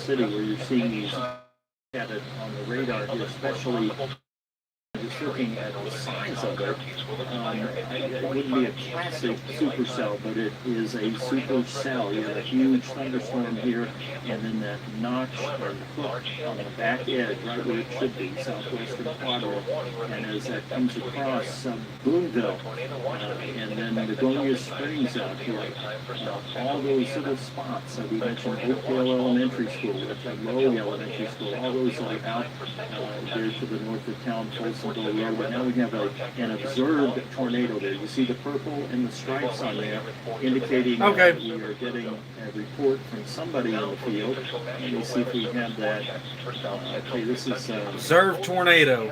City where you're seeing these at it on the radar here, especially just looking at the size of it. It wouldn't be a classic supercell, but it is a supercell. You have a huge thunderstorm here, and then that notch or hook on the back edge, right where it should be, southwestern quadrant. And as that comes across Boonville, and then Begonia Springs out here, all those little spots. We mentioned Oakdale Elementary School, Low Elementary School, all those are out there to the north of town, Folsomville Road. But now we have an observed tornado there. You see the purple and the stripes on there, indicating that we are getting a report from somebody in the field. Let me see if we have that. Okay, this is observed tornado.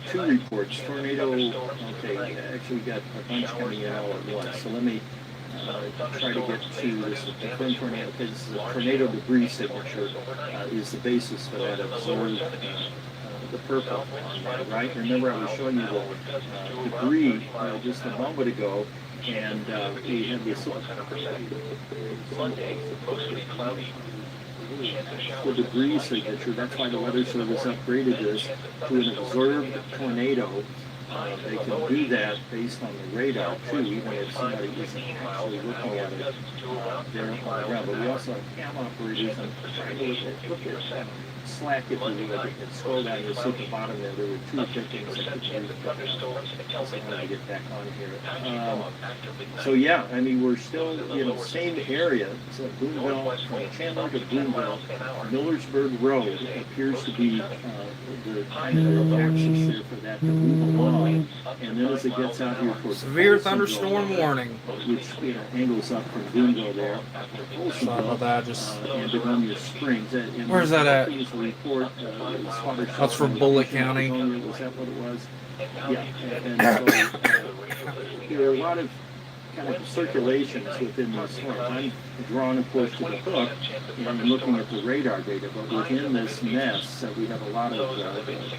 2 reports. Tornado, okay, actually we got a bunch coming in all at once. So let me try to get to this confirmed tornado, because this is a tornado debris signature is the basis for that observed the purple on that, right? Remember I was showing you the debris just a moment ago, and we had this the debris signature. That's why the Weather Service upgraded this to an observed tornado. They can do that based on the radar too, even if somebody isn't actually looking at it there on the ground. But we also have cam operators and trying to look at Slack, if you will, and scroll down, you'll see at the bottom there were 2 victims that could be so when I get back on here. So yeah, I mean, we're still, same area. So Boonville, from Chandler to Boonville, Millersburg Road appears to be the kind of axis there for that to move along. And then as it gets out here towards severe thunderstorm warning, which angles up from Boonville there, and Begonia Springs. Where's that at? Report, that's from Bullitt County. Was that what it was? Yeah, and so there are a lot of kind of circulations within the storm. I'm drawn, of course, to the hook and looking at the radar data, but within this mess, we have a lot of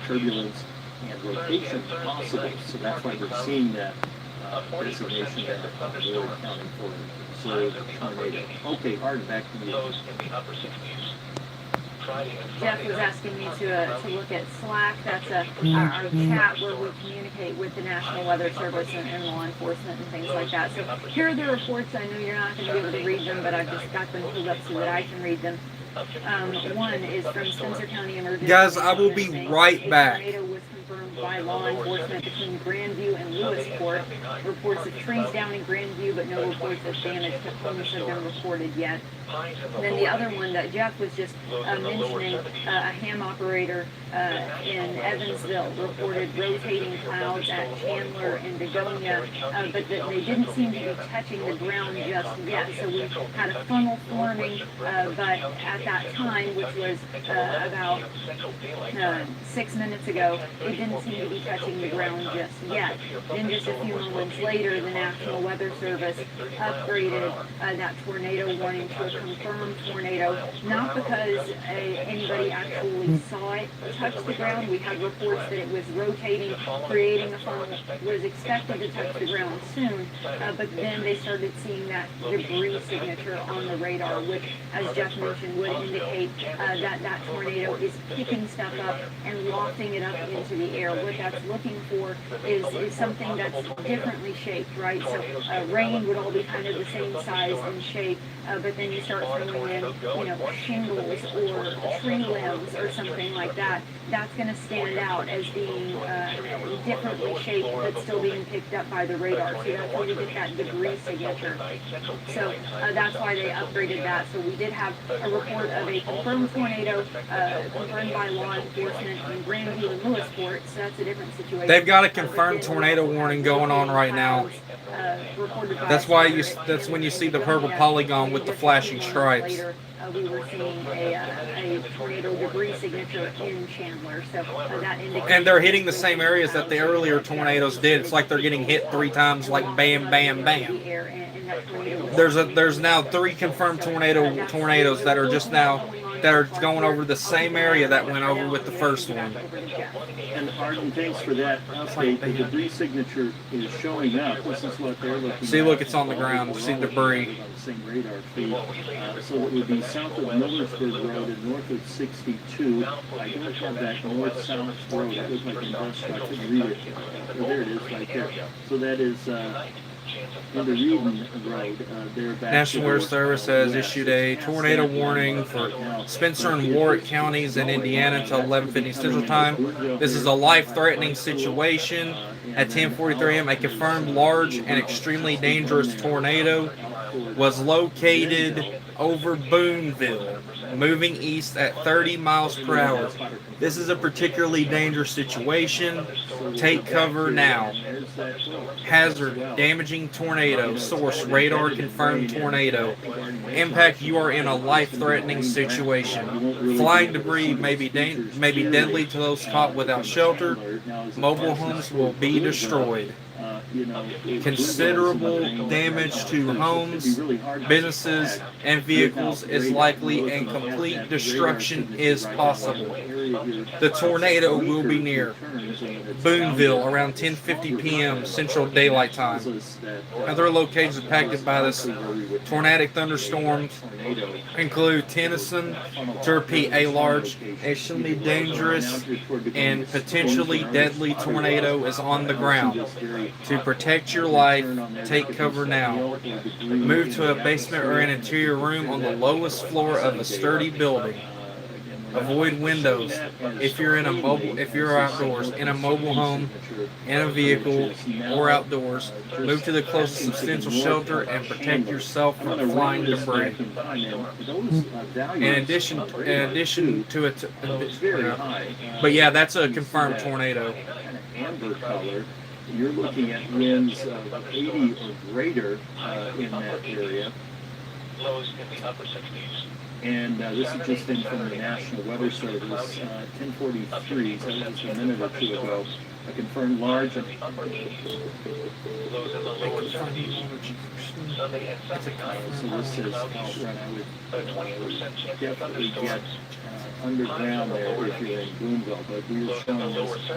turbulence and rotation possible. So that's why we're seeing that designation there on the Bullitt County for observed tornado. Okay, Art, back to you. Jeff was asking me to look at Slack. That's our chat where we communicate with the National Weather Service and law enforcement and things like that. So here are the reports. I know you're not going to be able to read them, but I've just got them pulled up so that I can read them. One is from Spencer County Emergency. Guys, I will be right back. A tornado was confirmed by law enforcement between Grandview and Lewisport. Reports of trees down in Grandview, but no reports of damage to homes have been reported yet. And then the other one that Jeff was just mentioning, a ham operator in Evansville reported rotating clouds at Chandler and Begonia, but that they didn't seem to be touching the ground just yet. So we had a funnel forming, but at that time, which was about 6 minutes ago, it didn't seem to be touching the ground just yet. Then just a few moments later, the National Weather Service upgraded that tornado warning to a confirmed tornado, not because anybody actually saw it touch the ground. We had reports that it was rotating, creating a funnel, was expected to touch the ground soon, but then they started seeing that debris signature on the radar, which, as Jeff mentioned, would indicate that tornado is picking stuff up and lofting it up into the air. What that's looking for is something that's differently shaped, right? So rain would all be kind of the same size and shape, but then you start throwing in, shingles or tree limbs or something like that. That's going to stand out as being differently shaped, but still being picked up by the radar. So that's where you get that debris signature. So that's why they upgraded that. So we did have a report of a confirmed tornado, confirmed by law enforcement in Grandview and Lewisport. So that's a different situation. They've got a confirmed tornado warning going on right now. That's why that's when you see the purple polygon with the flashing stripes. We were seeing a tornado debris signature in Chandler, so that indicates. And they're hitting the same areas that the earlier tornadoes did. It's like they're getting hit 3 times, like bam, bam, bam. And that tornado. There's now 3 confirmed tornadoes that are just now that are going over the same area that went over with the first one. And Arden, thanks for that update. The debris signature is showing up. This is what they're looking See, at. look, it's on the ground. See debris. On the same radar feed. So it would be south of Millersburg Road and north of 62. I don't have that north-south road. It looks like industrial. I couldn't read it. Oh, there it is right there. So that is into Reedon Road. There back National to Weather the Service has west. issued a tornado warning for Spencer and Warwick counties in Indiana until 11:50 Central Time. This is a life-threatening situation. At 10:43 a.m., a confirmed large and extremely dangerous tornado was located over Boonville, moving east at 30 miles per hour. This is a particularly dangerous situation. Take cover now. Hazard, damaging tornado. Source, radar confirmed tornado. Impact, you are in a life-threatening situation. Flying debris may be deadly to those caught without shelter. Mobile homes will be destroyed. Considerable damage to homes, businesses, and vehicles is likely, and complete destruction is possible. The tornado will be near Boonville around 10:50 p.m. Central Daylight Time. Other locations impacted by this tornadic thunderstorms include Tennyson. To repeat, a large, extremely dangerous, and potentially deadly tornado is on the ground. To protect your life, take cover now. Move to a basement or an interior room on the lowest floor of a sturdy building. Avoid windows. If you're outdoors, in a mobile home, in a vehicle, or outdoors, move to the closest substantial shelter and protect yourself from flying debris. In addition to it, but yeah, that's a confirmed tornado. Amber color. You're looking at winds of 80 or greater in that area. Lows in the upper 60s. And this is just in from the National Weather Service, 10:43, so that was a minute or two ago. A confirmed large and Lows in the lower 70s. Sunday and Sunday. so this says outrun. I would definitely get underground there if you're in Boonville, but we were showing this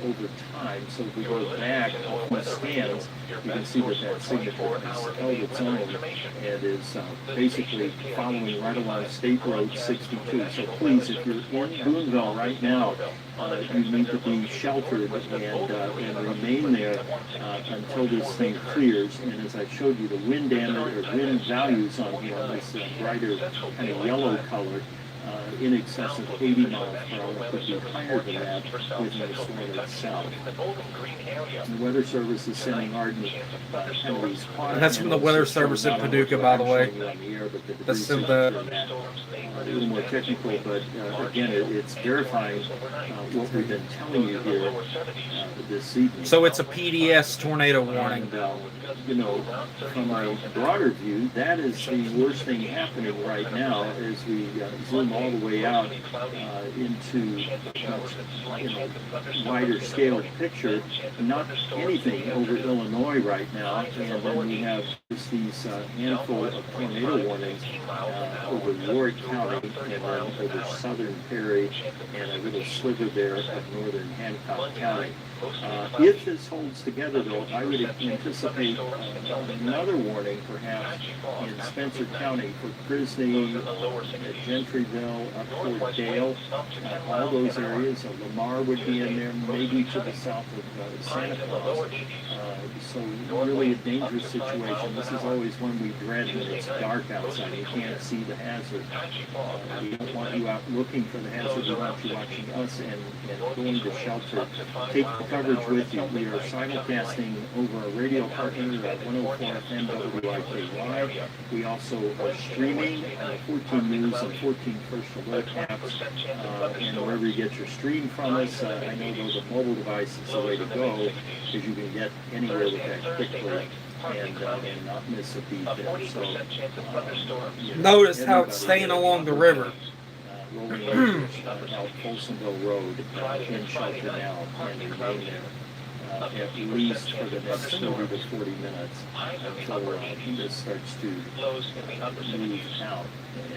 over time. So if we go back on the scans, you can see that signature has held its own and is basically following right along State Road 62. So please, if you're in Boonville right now, you need to be sheltered and remain there until this thing clears. And as I showed you, the wind damage or wind values on here on this brighter kind of yellow color, in excess of 80 miles per hour, could be higher than that within the storm itself. And the Weather Service is sending Arden kind of these And that's from the Weather Service in Paducah, by the way. That's in the a little more technical, but again, it's verifying what we've been telling you here this evening. so it's a PDS tornado warning. And, from a broader view, that is the worst thing happening right now as we zoom all the way out into wider scale picture. Not anything over Illinois right now, and then we have just these handful of tornado warnings over Warwick County and then over southern Perry and a little sliver there of northern Hancock County. If this holds together, though, I would anticipate another warning, perhaps, in Spencer County for Frisney, Gentryville, up toward Dale, all those areas. Lamar would be in there, maybe to the south of Santa Claus. So really a dangerous situation. This is always one we dread when it's dark outside. You can't see the hazard. We don't want you out looking for the hazard. We want you watching us and going to shelter. Take the coverage with you. We are simulcasting over a radio partner at 104 FM WFIE. We also are streaming 14 News and 14 First Alert apps. And wherever you get your stream from us, I know those are mobile devices the way to go, because you can get anywhere with that quickly and not miss a beat there. So, Notice how it's staying along the river. Rolling over out Folsomville Road in shelter now and remain there. at least for the next 30 to 40 minutes until this starts to move out.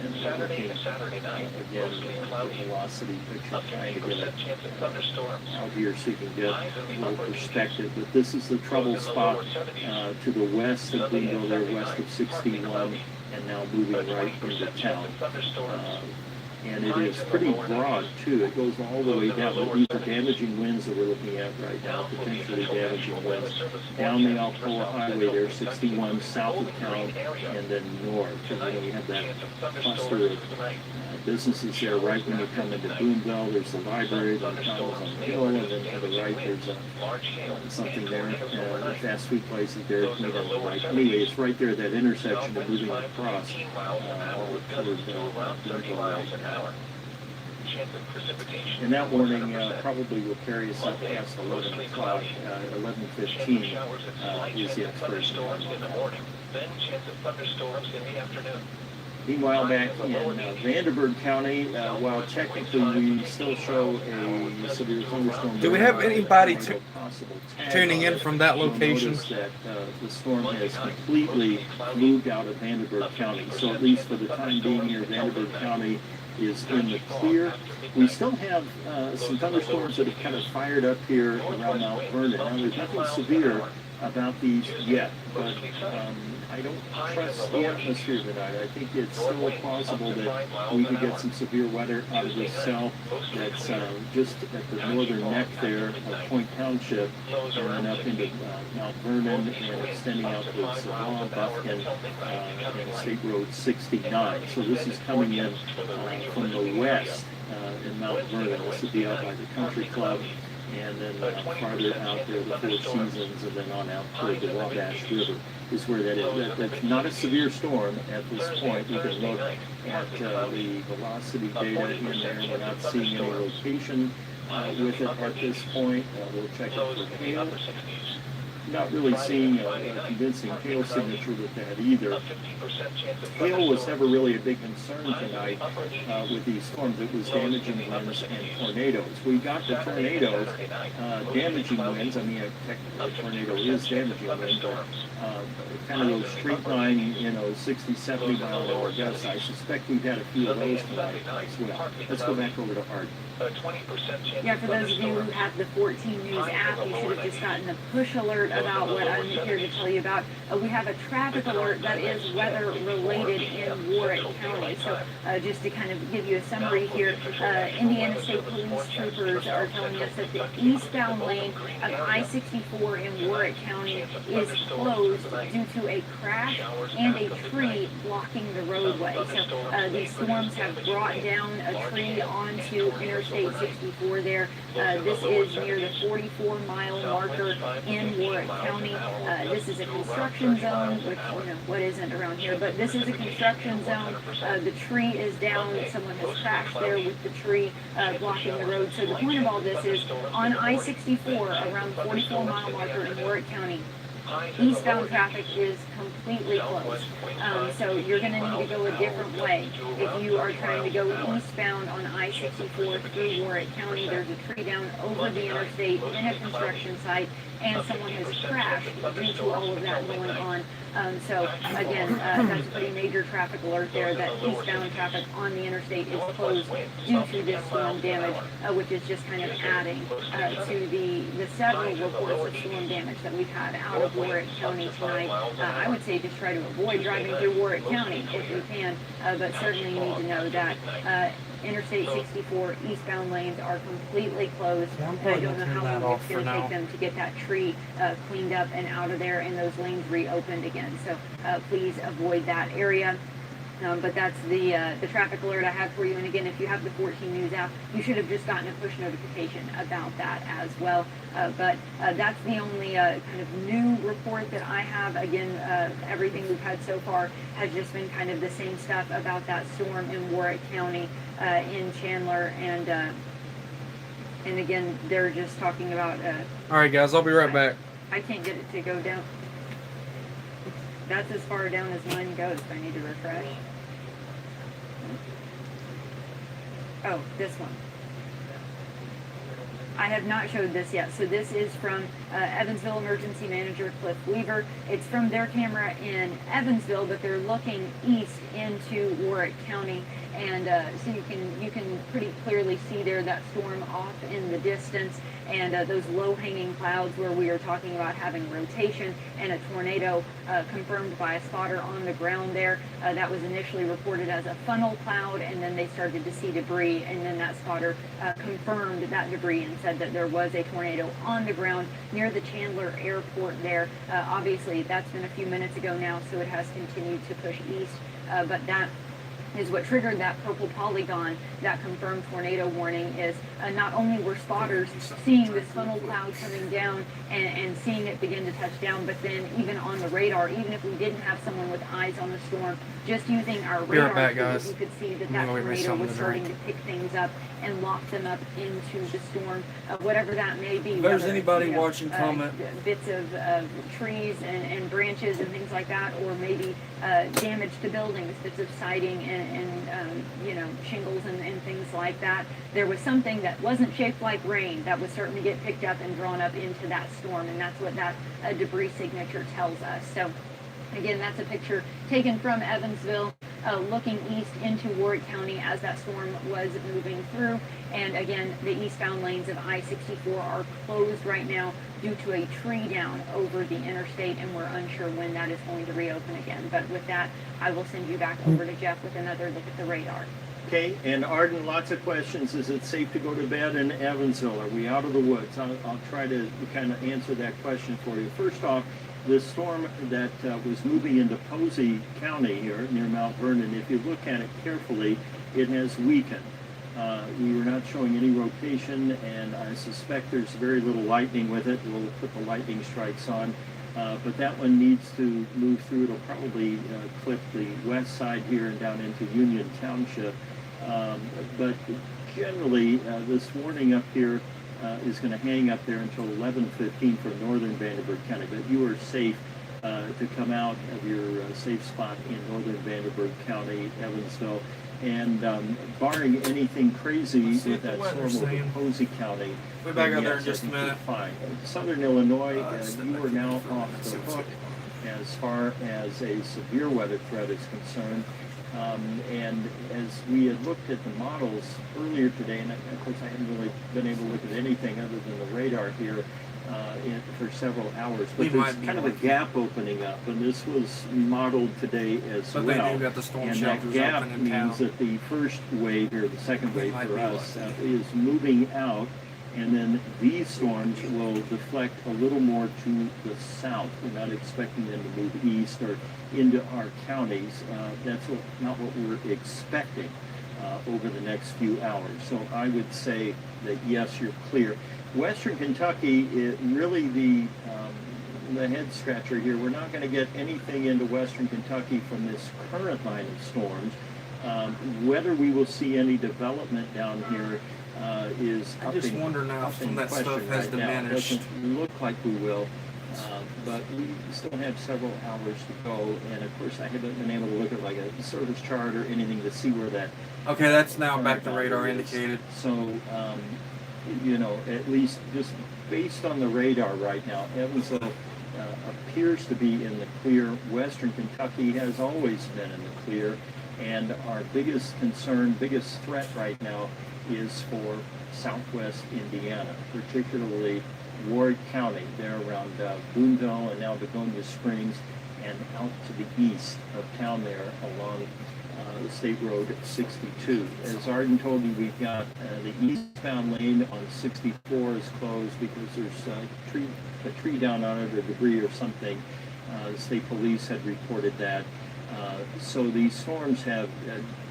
And looking, again, the velocity picture, trying to get it out here so you can get a little perspective. But this is the trouble spot to the west of Boonville, there west of 61, and now moving right into town. And it is pretty broad too. It goes all the way down. But these are damaging winds that we're looking at right now, potentially damaging winds. Down the Alcoa Highway there, 61 south of town, and then north. And then we have that cluster of businesses there right when you come into Boonville. There's the library, the McDonald's on the hill, and then to the right there's something there, a fast food place is there. Right. Anyway, it's right there, that intersection of moving across toward Boonville right now. And that warning probably will carry us up past 11 o'clock, 11:15 is the expiration. Then chance of thunderstorms in the afternoon. Meanwhile, back in Vanderburgh County, while technically we still show a severe thunderstorm. Do we have anybody tuning in from that location? Notice that the storm has completely moved out of Vanderburgh County. So at least for the time being here, Vanderburgh County is in the clear. We still have some thunderstorms that have kind of fired up here around Mount Vernon. Now, there's nothing severe about these yet, but I don't trust the atmosphere tonight. I think it's still plausible that we could get some severe weather out of this cell that's just at the northern neck there of Point Township, and then up into Mount Vernon and extending out towards Savannah, Buffkin, and State Road 69. So this is coming in from the west in Mount Vernon. This would be out by the Country Club, and then farther out there, the Four Seasons, and then on out toward the Wabash River is where that is. That's not a severe storm at this point. You can look at the velocity data in there. We're not seeing any location with it at this point. We'll check it for hail. Not really seeing a convincing hail signature with that either. Hail was never really a big concern tonight with these storms. It was damaging winds and tornadoes. We got the tornadoes, damaging winds. I mean, technically a tornado is damaging wind, but kind of those street line, 60, 70 mile an hour gusts. I suspect we've had a few of those tonight as well. Let's go back over to Art. Yeah, for those of you who have the 14 News app, you should have just gotten a push alert about what I'm here to tell you about. We have a traffic alert that is weather related in Warwick County. So just to kind of give you a summary here, Indiana State Police troopers are telling us that the eastbound lane of I-64 in Warwick County is closed due to a crash and a tree blocking the roadway. So these storms have brought down a tree onto Interstate 64 there. This is near the 44-mile marker in Warwick County. This is a construction zone, which, what isn't around here, but this is a construction zone. The tree is down. Someone has crashed there with the tree blocking the road. So the point of all this is on I-64 around the 44-mile marker in Warwick County, eastbound traffic is completely closed. So you're going to need to go a different way. If you are trying to go eastbound on I-64 through Warwick County, there's a tree down over the interstate in a construction site, and someone has crashed due to all of that going on. So again, that's a pretty major traffic alert there, that eastbound traffic on the interstate is closed due to this storm damage, which is just kind of adding to the several reports of storm damage that we've had out of Warwick County tonight. I would say just try to avoid driving through Warwick County if you can, but certainly you need to know that Interstate 64 eastbound lanes are completely closed, and I don't know how long it's going to take them to get that tree cleaned up and out of there and those lanes reopened again. So please avoid that area. But that's the traffic alert I have for you. And again, if you have the 14 News app, you should have just gotten a push notification about that as well. But that's the only kind of new report that I have. Again, everything we've had so far has just been kind of the same stuff about that storm in Warwick County, in Chandler, and again, they're just talking about. All right, guys, I'll be right back. I can't get it to go down. That's as far down as mine goes. I need to refresh. Oh, this one. I have not showed this yet. So this is from Evansville Emergency Manager Cliff Weaver. It's from their camera in Evansville, but they're looking east into Warwick County. And so you can pretty clearly see there that storm off in the distance, and those low-hanging clouds where we are talking about having rotation and a tornado confirmed by a spotter on the ground there. That was initially reported as a funnel cloud, and then they started to see debris, and then that spotter confirmed that debris and said that there was a tornado on the ground near the Chandler Airport there. Obviously, that's been a few minutes ago now, so it has continued to push east, but that is what triggered that purple polygon. That confirmed tornado warning is not only were spotters seeing this funnel cloud coming down and seeing it begin to touch down, but then even on the radar, even if we didn't have someone with eyes on the storm, just using our radar, you could see that that tornado was starting to pick things up and lock them up into the storm, whatever that may be. If there's anybody watching, comment. Bits of trees and branches and things like that, or maybe damage to buildings, bits of siding and shingles and things like that. There was something that wasn't shaped like rain that would certainly get picked up and drawn up into that storm, and that's what that debris signature tells us. So again, that's a picture taken from Evansville, looking east into Warwick County as that storm was moving through. And again, the eastbound lanes of I-64 are closed right now due to a tree down over the interstate, and we're unsure when that is going to reopen again. But with that, I will send you back over to Jeff with another look at the radar. Okay, and Arden, lots of questions. Is it safe to go to bed in Evansville? Are we out of the woods? I'll try to kind of answer that question for you. First off, the storm that was moving into Posey County here near Mount Vernon, if you look at it carefully, it has weakened. We were not showing any rotation, and I suspect there's very little lightning with it. We'll put the lightning strikes on, but that one needs to move through. It'll probably clip the west side here and down into Union Township. But generally, this warning up here is going to hang up there until 11:15 for northern Vanderburgh County. But you are safe to come out of your safe spot in northern Vanderburgh County, Evansville. And barring anything crazy with that storm over Posey County, we're back out there in just a minute. Fine. Southern Illinois, you are now off the hook as far as a severe weather threat is concerned. And as we had looked at the models earlier today, and of course I haven't really been able to look at anything other than the radar here for several hours, but there's kind of a gap opening up, and this was modeled today as well. They do got the storm and that gap means that the first wave, or the second wave for us, is moving out, and then these storms will deflect a little more to the south. We're not expecting them to move east or into our counties. That's not what we're expecting over the next few hours. So I would say that yes, you're clear. Western Kentucky, really the head scratcher here. We're not going to get anything into Western Kentucky from this current line of storms. Whether we will see any development down here is I just wonder now if that stuff has diminished. It doesn't look like we will, but we still have several hours to go. And of course, I haven't been able to look at like a service chart or anything to see where that. Okay, that's now back to radar indicated. So, at least just based on the radar right now, Evansville appears to be in the clear. Western Kentucky has always been in the clear. And our biggest concern, biggest threat right now is for southwest Indiana, particularly Warwick County, there around Boonville and now Begonia Springs, and out to the east of town there along State Road 62. As Arden told you, we've got the eastbound lane on 64 is closed because there's a tree down on it or debris or something. The state police had reported that. So these storms have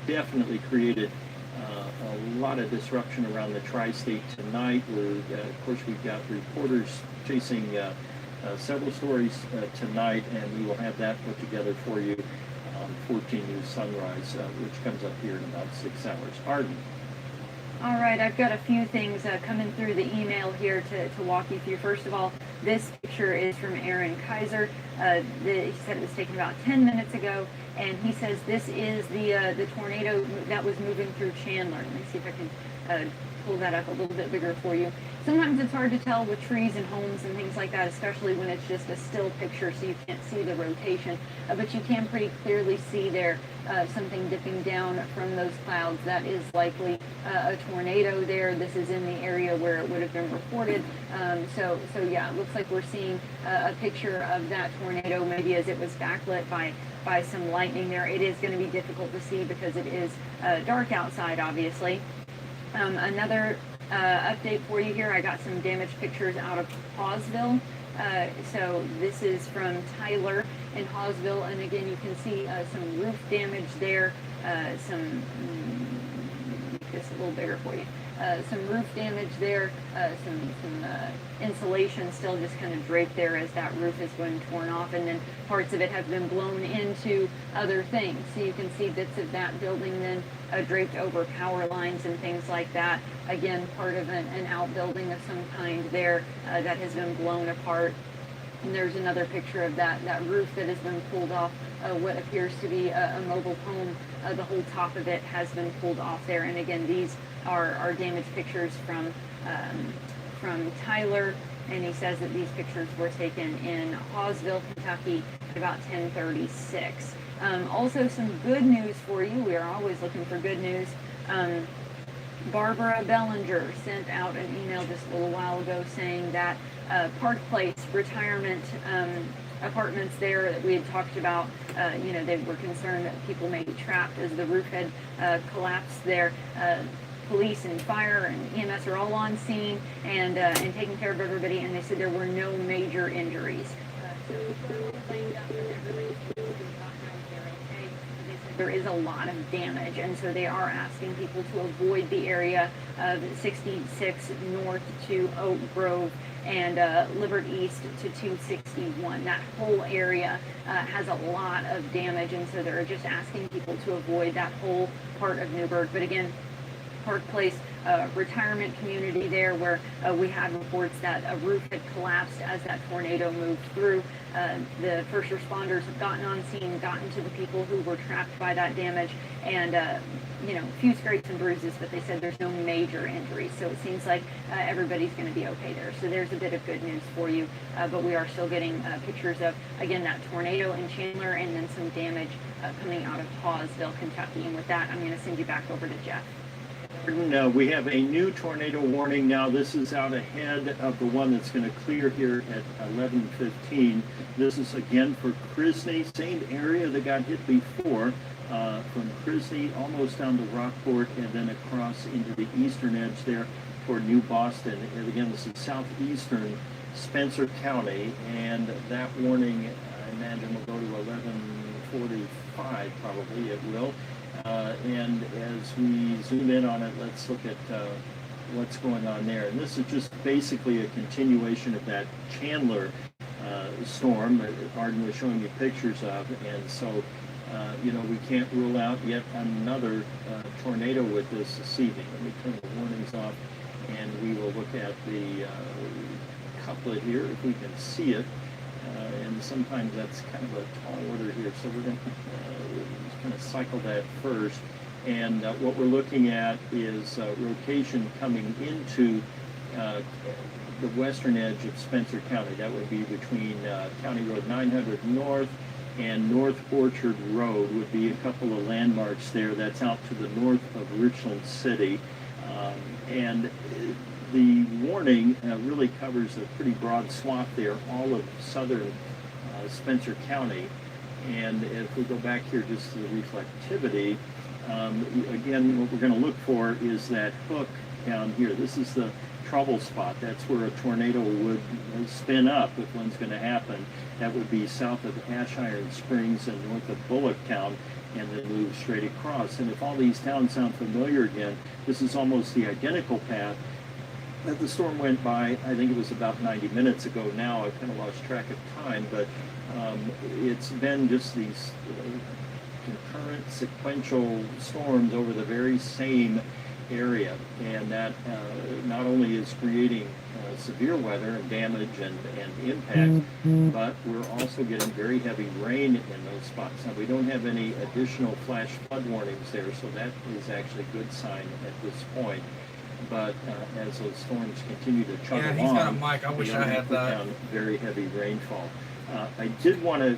definitely created a lot of disruption around the tri-state tonight. Of course, we've got reporters chasing several stories tonight, and we will have that put together for you on 14 News Sunrise, which comes up here in about 6 hours. Arden. All right, I've got a few things coming through the email here to walk you through. First of all, this picture is from Aaron Kaiser. He said it was taken about 10 minutes ago, and he says this is the tornado that was moving through Chandler. Let me see if I can pull that up a little bit bigger for you. Sometimes it's hard to tell with trees and homes and things like that, especially when it's just a still picture, so you can't see the rotation. But you can pretty clearly see there something dipping down from those clouds. That is likely a tornado there. This is in the area where it would have been reported. So yeah, it looks like we're seeing a picture of that tornado, maybe as it was backlit by some lightning there. It is going to be difficult to see because it is dark outside, obviously. Another update for you here. I got some damaged pictures out of Hawesville. So this is from Tyler in Hawesville, and again you can see some roof damage there. Make this a little bigger for you. Some roof damage there, some insulation still just kind of draped there as that roof has been torn off, and then parts of it have been blown into other things. So you can see bits of that building then draped over power lines and things like that. Again, part of an outbuilding of some kind there that has been blown apart. And there's another picture of that roof that has been pulled off, what appears to be a mobile home. The whole top of it has been pulled off there. And again, these are damaged pictures from Tyler, and he says that these pictures were taken in Hawesville, Kentucky at about 10:36. Also some good news for you. We are always looking for good news. Barbara Bellinger sent out an email just a little while ago saying that Park Place retirement apartments there that we had talked about, they were concerned that people may be trapped as the roof had collapsed there. Police and fire and EMS are all on scene and taking care of everybody, and they said there were no major injuries. There is a lot of damage, and so they are asking people to avoid the area of 66 north to Oak Grove and Libbard East to 261. That whole area has a lot of damage, and so they're just asking people to avoid that whole part of Newburgh. But again, Park Place retirement community there, where we had reports that a roof had collapsed as that tornado moved through. The first responders have gotten on scene, gotten to the people who were trapped by that damage, and a few scrapes and bruises, but they said there's no major injuries. So it seems like everybody's going to be okay there. So there's a bit of good news for you, but we are still getting pictures of, again, that tornado in Chandler and then some damage coming out of Hawesville, Kentucky. And with that, I'm going to send you back over to Jeff. We have a new tornado warning now. This is out ahead of the one that's going to clear here at 11:15. This is again for Crisney, same area that got hit before, from Crisney almost down to Rockport and then across into the eastern edge there toward New Boston. And again, this is southeastern Spencer County, and that warning, I imagine, will go to 11:45 probably. It will. And as we zoom in on it, let's look at what's going on there. And this is just basically a continuation of that Chandler storm that Arden was showing you pictures of. And so, we can't rule out yet another tornado with this evening. Let me turn the warnings off, and we will look at the couplet here if we can see it. And sometimes that's kind of a tall order here, so we're going to kind of cycle that first. And what we're looking at is rotation coming into the western edge of Spencer County. That would be between County Road 900 North and North Orchard Road would be a couple of landmarks there. That's out to the north of Richland City. And the warning really covers a pretty broad swath there, all of southern Spencer County. And if we go back here just to the reflectivity, again, what we're going to look for is that hook down here. This is the trouble spot. That's where a tornado would spin up if one's going to happen. That would be south of Ash Iron Springs and north of Bullocktown, and then move straight across. And if all these towns sound familiar again, this is almost the identical path that the storm went by. I think it was about 90 minutes ago now. I've kind of lost track of time, but it's been just these concurrent sequential storms over the very same area, and that not only is creating severe weather and damage and impact, but we're also getting very heavy rain in those spots. Now, we don't have any additional flash flood warnings there, so that is actually a good sign at this point. But as those storms continue to chug Yeah, along, he's got a mic. I wish they I are gonna had put that. down very heavy rainfall. I did want to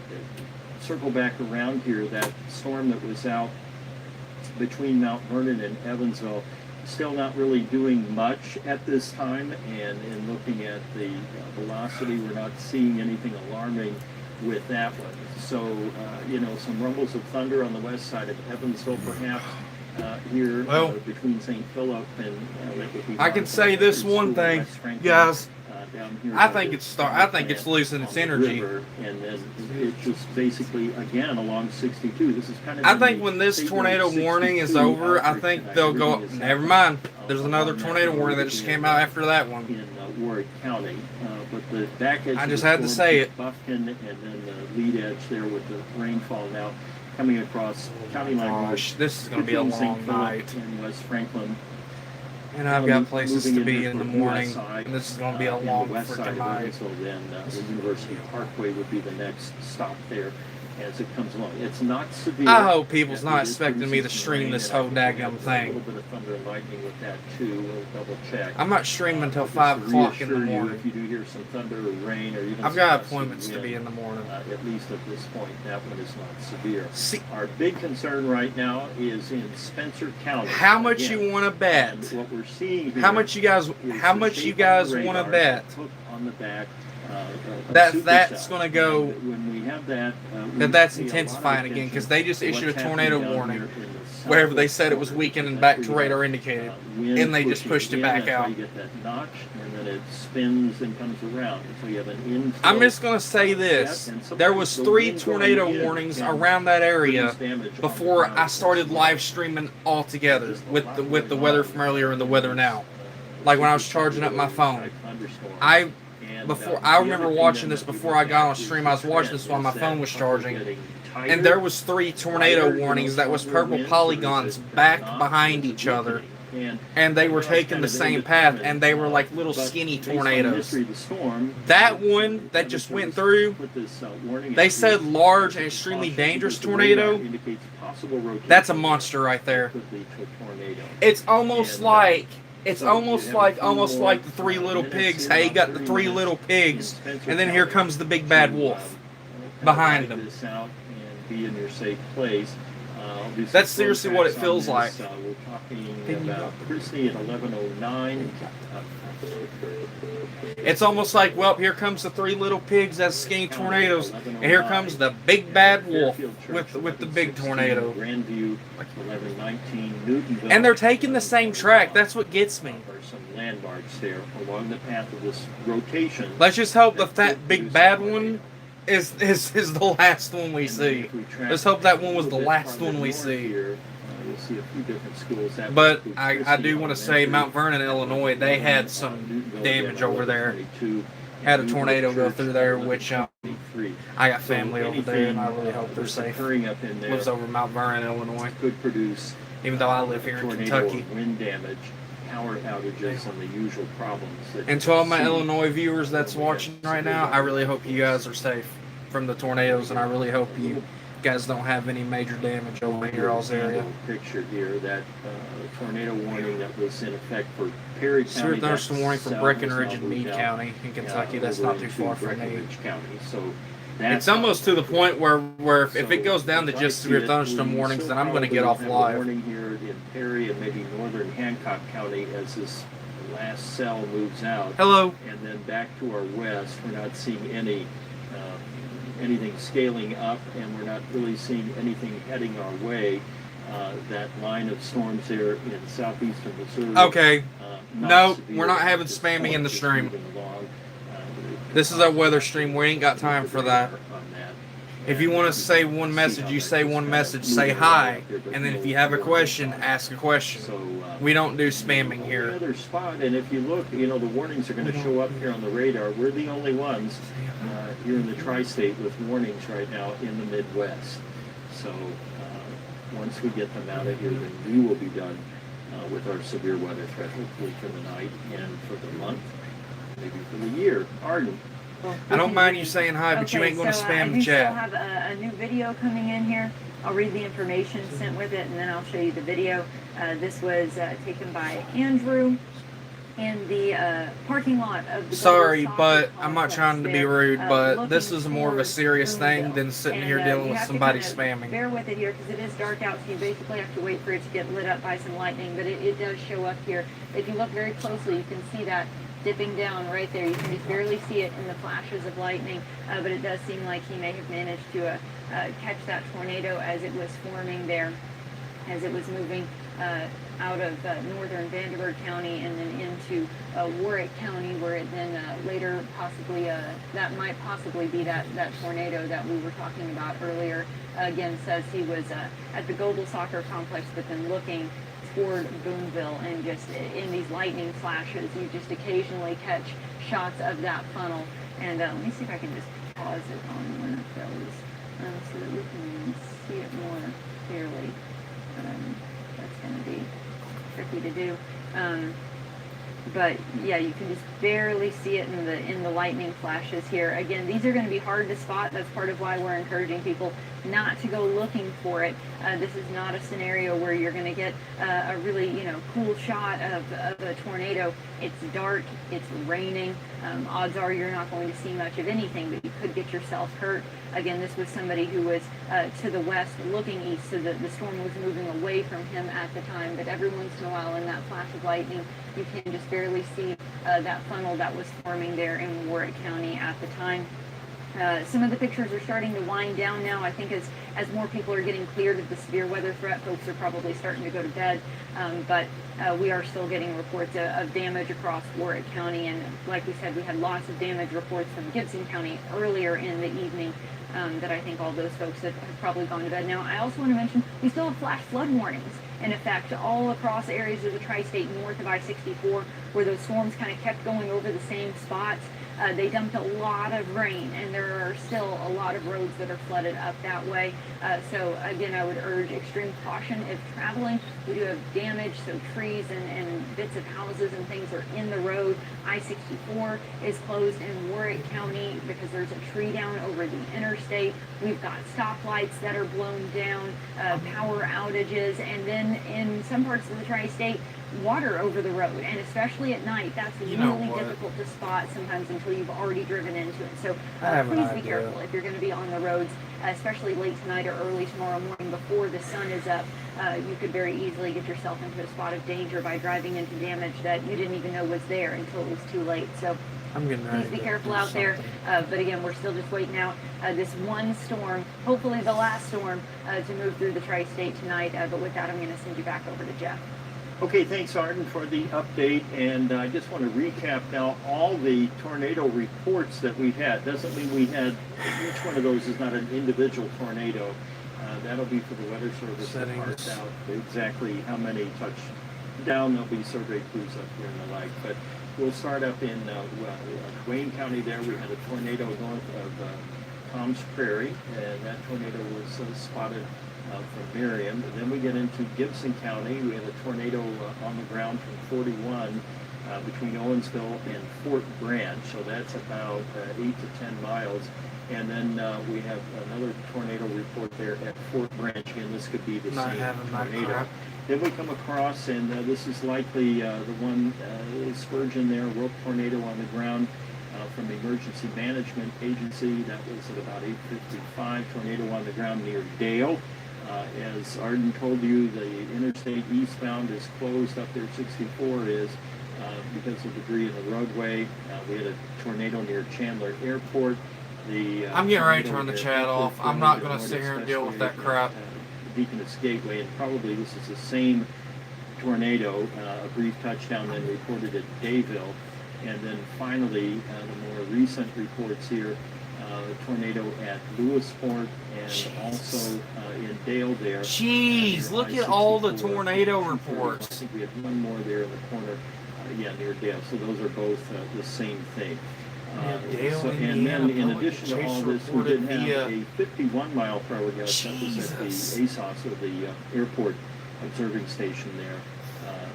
circle back around here. That storm that was out between Mount Vernon and Evansville, still not really doing much at this time. And in looking at the velocity, we're not seeing anything alarming with that one. So, some rumbles of thunder on the west side of Evansville, perhaps. Here between St. Philip and I can say this one thing, guys. Down here I think it's losing its energy. And then it just basically again along 62. This is kind of. I think when this tornado warning is over, I think they'll go. Never mind. There's another tornado warning that just came out after that one. In Warwick County, but the back edge. I just had to say it. Buffkin, and then the lead edge there with the rainfall now coming across county line. Gosh, this is going to be a long night. In West Franklin. And I've got places to be in the morning, and this is going to be a long freaking night. So then the University Parkway would be the next stop there as it comes along. It's not severe. I hope people's not expecting me to stream this whole daggum thing. A little bit of thunder and lightning with that too. We'll double check. I'm not streaming until 5 o'clock in the morning. If you do hear some thunder or rain or even I've got appointments to be in the morning. At least at this point, that one is not severe. See, our big concern right now is in Spencer County. How much you want to bet? And what we're seeing here. How much you guys want to bet? On the back. That's going to go. When we have that, that's intensifying again because they just issued a tornado warning wherever they said it was weakening back to radar indicated, and they just pushed it back out. You get that notch, and then it spins and comes around. So you have an inflow. I'm just going to say this: there was 3 tornado warnings around that area before I started live streaming altogether with the weather from earlier and the weather now. Like when I was charging up my phone, I remember watching this before I got on stream. I was watching this while my phone was charging, and there was 3 tornado warnings that was purple polygons back behind each other, and they were taking the same path, and they were like little skinny tornadoes. That one that just went through, they said large and extremely dangerous tornado. That's a monster right there. It's almost like the 3 little pigs. Hey, you got the 3 little pigs, and then here comes the big bad wolf behind them. That's seriously what it feels like. We're talking about Christie at 11:09. It's almost like, well, here comes the 3 little pigs as skinny tornadoes, and here comes the big bad wolf with the big tornado. Grandview, 11:19. Newtonville. And they're taking the same track. That's what gets me. There's some landmarks there along the path of this rotation. Let's just hope that big bad one is the last one we see. Let's hope that one was the last one we see. You'll see a few different schools. But I do want to say Mount Vernon, Illinois, they had some damage over there. Had a tornado go through there, which I got family over there, and I really hope they're safe. Lives over Mount Vernon, Illinois. Could produce, even though I live here in Kentucky. Wind damage, power outages, and the usual problems. And to all my Illinois viewers that's watching right now, I really hope you guys are safe from the tornadoes, and I really hope you guys don't have any major damage over here, y'all's area. Picture here that tornado warning that was in effect for Perry County. Severe thunderstorm warning for Breckenridge and Meade County in Kentucky. That's not too far from me. So it's almost to the point where if it goes down to just severe thunderstorm warnings, then I'm going to get off live. Warning here in Perry and maybe northern Hancock County as this last cell moves out. Hello. And then back to our west, we're not seeing anything scaling up, and we're not really seeing anything heading our way. That line of storms there in southeastern Missouri. Okay. No, we're not having spamming in the stream. This is a weather stream. We ain't got time for that. If you want to say one message, you say one message. Say hi, and then if you have a question, ask a question. We don't do spamming here. Another spot, and if you look, the warnings are going to show up here on the radar. We're the only ones here in the tri-state with warnings right now in the Midwest. So once we get them out of here, then we will be done with our severe weather threat, hopefully for the night and for the month. maybe for the year. Arden. I don't mind you saying hi, but you ain't going to so, spam I the do still chat. have a new video coming in here. I'll read the information sent with it, and then I'll show you the video. This was taken by Andrew in the parking lot of the Sorry, Golden but Soccer I'm not Complex trying to be there, rude, but looking this is more of a towards serious thing Boonville. than sitting And, here dealing you with have to somebody kind of spamming. Bear with it here because it is dark out, so you basically have to wait for it to get lit up by some lightning, but it does show up here. If you look very closely, you can see that dipping down right there. You can just barely see it in the flashes of lightning, but it does seem like he may have managed to catch that tornado as it was forming there, as it was moving out of northern Vanderburgh County and then into Warwick County, where it then later possibly, that might possibly be that tornado that we were talking about earlier. Again, says he was at the Goldel Soccer Complex, but then looking toward Boonville, and just in these lightning flashes, you just occasionally catch shots of that funnel. And let me see if I can just pause it on one of those so that we can see it more clearly. That's going to be tricky to do. But yeah, you can just barely see it in the lightning flashes here. Again, these are going to be hard to spot. That's part of why we're encouraging people not to go looking for it. This is not a scenario where you're going to get a really cool shot of a tornado. It's dark, it's raining. Odds are you're not going to see much of anything, but you could get yourself hurt. Again, this was somebody who was to the west looking east, so the storm was moving away from him at the time. But every once in a while in that flash of lightning, you can just barely see that funnel that was forming there in Warwick County at the time. Some of the pictures are starting to wind down now. I think as more people are getting cleared of the severe weather threat, folks are probably starting to go to bed. But we are still getting reports of damage across Warwick County. And like we said, we had lots of damage reports from Gibson County earlier in the evening. That I think all those folks have probably gone to bed. Now, I also want to mention we still have flash flood warnings in effect all across areas of the tri-state north of I-64, where those storms kind of kept going over the same spots. They dumped a lot of rain, and there are still a lot of roads that are flooded up that way. So again, I would urge extreme caution if traveling. We do have damage, so trees and bits of houses and things are in the road. I-64 is closed in Warwick County because there's a tree down over the interstate. We've got stoplights that are blown down, power outages, and then in some parts of the tri-state, water over the road, and especially at night, that's really difficult to spot sometimes until you've already driven into it. So please be careful if you're going to be on the roads, especially late tonight or early tomorrow morning before the sun is up. You could very easily get yourself into a spot of danger by driving into damage that you didn't even know was there until it was too late. So please be careful out there. But again, we're still just waiting out this one storm, hopefully the last storm, to move through the tri-state tonight. But with that, I'm going to send you back over to Jeff. Okay, thanks, Arden, for the update. And I just want to recap now all the tornado reports that we've had. Doesn't mean we had, each one of those is not an individual tornado. That'll be for the Weather Service to parse out exactly how many touched down. There'll be survey crews up here and the like. But we'll start up in Wayne County there. We had a tornado north of Tom's Prairie, and that tornado was spotted from Miriam. And then we get into Gibson County. We had a tornado on the ground from 41 between Owensville and Fort Branch. So that's about 8 to 10 miles. And then we have another tornado report there at Fort Branch. Again, this could be the same tornado. Then we come across, and this is likely the one Spurgeon there, rope tornado on the ground from the Emergency Management Agency. That was at about 8:55. Tornado on the ground near Dale. As Arden told you, the interstate eastbound is closed up there. 64 is because of debris in the roadway. We had a tornado near Chandler Airport. I'm getting ready to turn the chat off. I'm not going to sit here and deal with that crap. Deaconess Gateway, and probably this is the same tornado. A brief touchdown then reported at Dayville. And then finally, the more recent reports here, tornado at Lewisport and also in Dale there. Jeez, look at all the tornado reports. I think we have one more there in the corner, near Dale. So those are both the same thing. And then in addition to all this, we did have a 51 mile per hour gust that was at the ASOS, or the airport observing station there.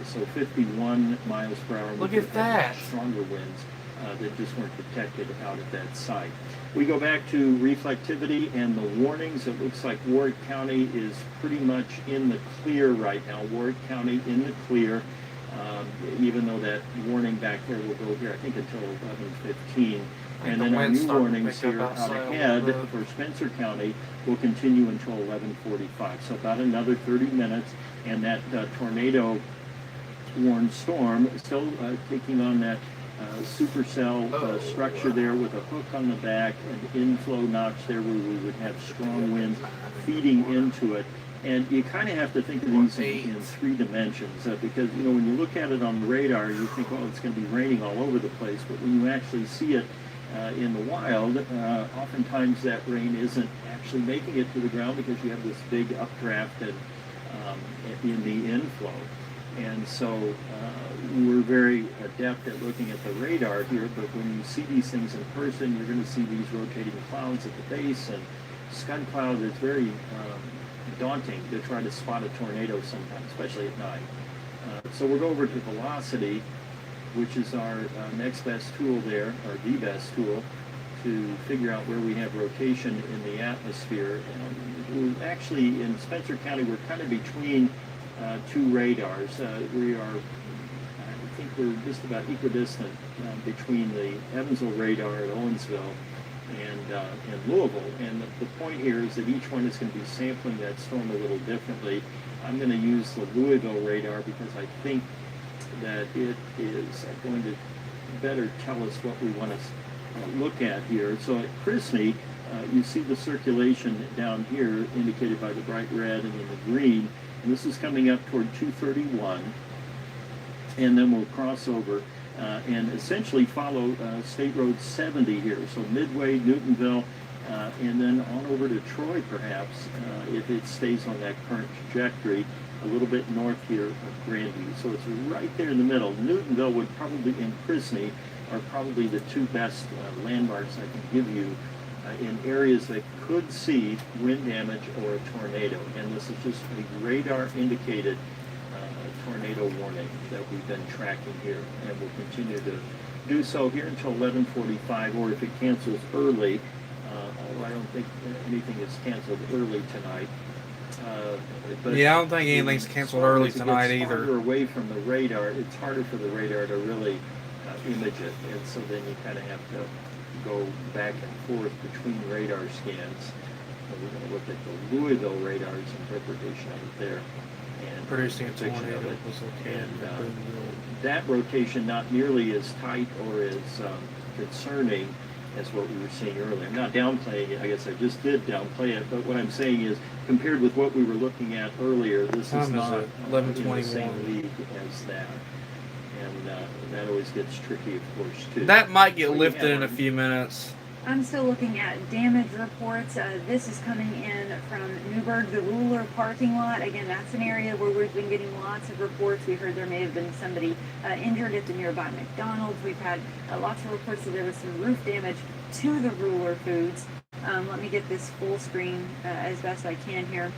So 51 miles per hour. Look at that. Stronger winds. that just weren't detected out at that site. We go back to reflectivity and the warnings. It looks like Warwick County is pretty much in the clear right now. Warwick County in the clear, even though that warning back there will go here, I think, until 11:15. And then our new warnings here out ahead for Spencer County will continue until 11:45. So about another 30 minutes, and that tornado warned storm still taking on that supercell structure there with a hook on the back, an inflow notch there where we would have strong winds feeding into it. And you kind of have to think of these in three dimensions because, you know, when you look at it on the radar, you think, oh, it's going to be raining all over the place. But when you actually see it in the wild, oftentimes that rain isn't actually making it to the ground because you have this big updraft in the inflow. And so we're very adept at looking at the radar here, but when you see these things in person, you're going to see these rotating clouds at the base and scud cloud. It's very daunting to try to spot a tornado sometimes, especially at night. So we'll go over to velocity, which is our next best tool there, or the best tool, to figure out where we have rotation in the atmosphere. And we're actually, in Spencer County, we're kind of between two radars. We are, I think we're just about equidistant between the Evansville radar at Owensville and Louisville. And the point here is that each one is going to be sampling that storm a little differently. I'm going to use the Louisville radar because I think that it is going to better tell us what we want to look at here. So at Chrisney, you see the circulation down here indicated by the bright red and then the green. And this is coming up toward 231. And then we'll cross over and essentially follow State Road 70 here. So Midway, Newtonville, and then on over to Troy perhaps, if it stays on that current trajectory, a little bit north here of Grandview. So it's right there in the middle. Newtonville would probably, and Chrisney, are probably the two best landmarks I can give you in areas that could see wind damage or a tornado. And this is just a radar indicated tornado warning that we've been tracking here, and we'll continue to do so here until 11:45, or if it cancels early, although I don't think anything is canceled early tonight. But yeah, I don't think anything's canceled early tonight either. Farther away from the radar, it's harder for the radar to really image it, and so then you kind of have to go back and forth between radar scans. So we're going to look at the Louisville radar's interpretation of it there. And producing a tornado of it. was okay. And that rotation not nearly as tight or as concerning as what we were seeing earlier. I'm not downplaying it. I guess I just did downplay it. But what I'm saying is, compared with what we were looking at earlier, this is not in the same league as that. And that always gets tricky, of course, too. That might get lifted in a few minutes. I'm still looking at damage reports. This is coming in from Newburgh, the Ruler parking lot. Again, that's an area where we've been getting lots of reports. We heard there may have been somebody injured at the nearby McDonald's. We've had lots of reports that there was some roof damage to the Ruler Foods. Let me get this full screen as best I can here.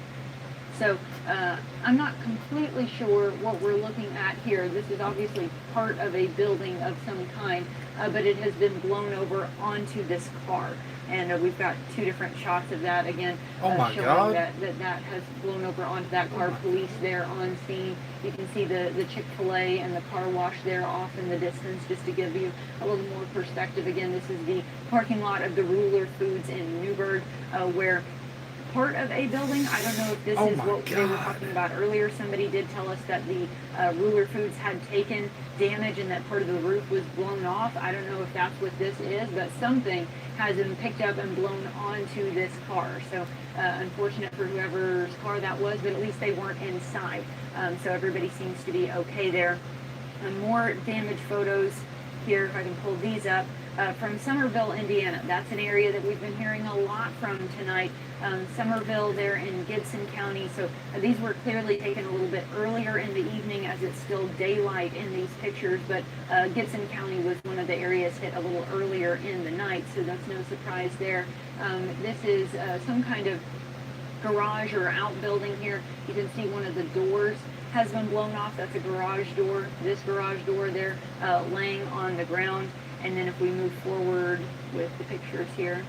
So I'm not completely sure what we're looking at here. This is obviously part of a building of some kind, but it has been blown over onto this car. And we've got two different shots of that again, showing that has blown over onto that car. Police there on scene. You can see the Chick-fil-A and the car wash there off in the distance, just to give you a little more perspective. Again, this is the parking lot of the Ruler Foods in Newburgh, where part of a building. I don't know if this is what they were talking about earlier. Somebody did tell us that the Ruler Foods had taken damage and that part of the roof was blown off. I don't know if that's what this is, but something has been picked up and blown onto this car. So unfortunate for whoever's car that was, but at least they weren't inside. So everybody seems to be okay there. More damage photos here, if I can pull these up. From Somerville, Indiana. That's an area that we've been hearing a lot from tonight. Somerville there in Gibson County. So these were clearly taken a little bit earlier in the evening as it's still daylight in these pictures, but Gibson County was one of the areas hit a little earlier in the night, so that's no surprise there. This is some kind of garage or outbuilding here. You can see one of the doors has been blown off. That's a garage door. This garage door there laying on the ground. And then if we move forward with the pictures here,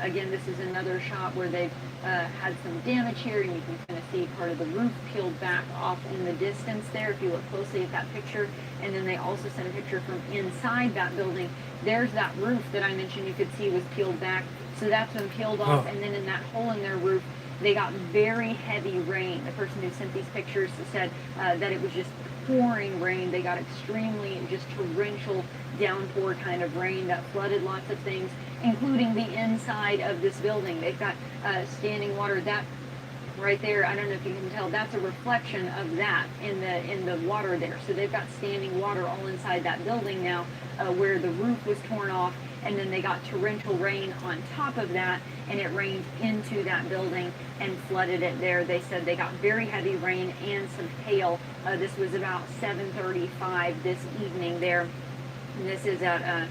again, this is another shot where they've had some damage here, and you can kind of see part of the roof peeled back off in the distance there if you look closely at that picture. And then they also sent a picture from inside that building. There's that roof that I mentioned you could see was peeled back. So that's been peeled off, and then in that hole in their roof, they got very heavy rain. The person who sent these pictures said that it was just pouring rain. They got extremely just torrential downpour kind of rain that flooded lots of things, including the inside of this building. They've got standing water. That right there, I don't know if you can tell, that's a reflection of that in the water there. So they've got standing water all inside that building now, where the roof was torn off, and then they got torrential rain on top of that, and it rained into that building and flooded it there. They said they got very heavy rain and some hail. This was about 7:35 this evening there. And this is at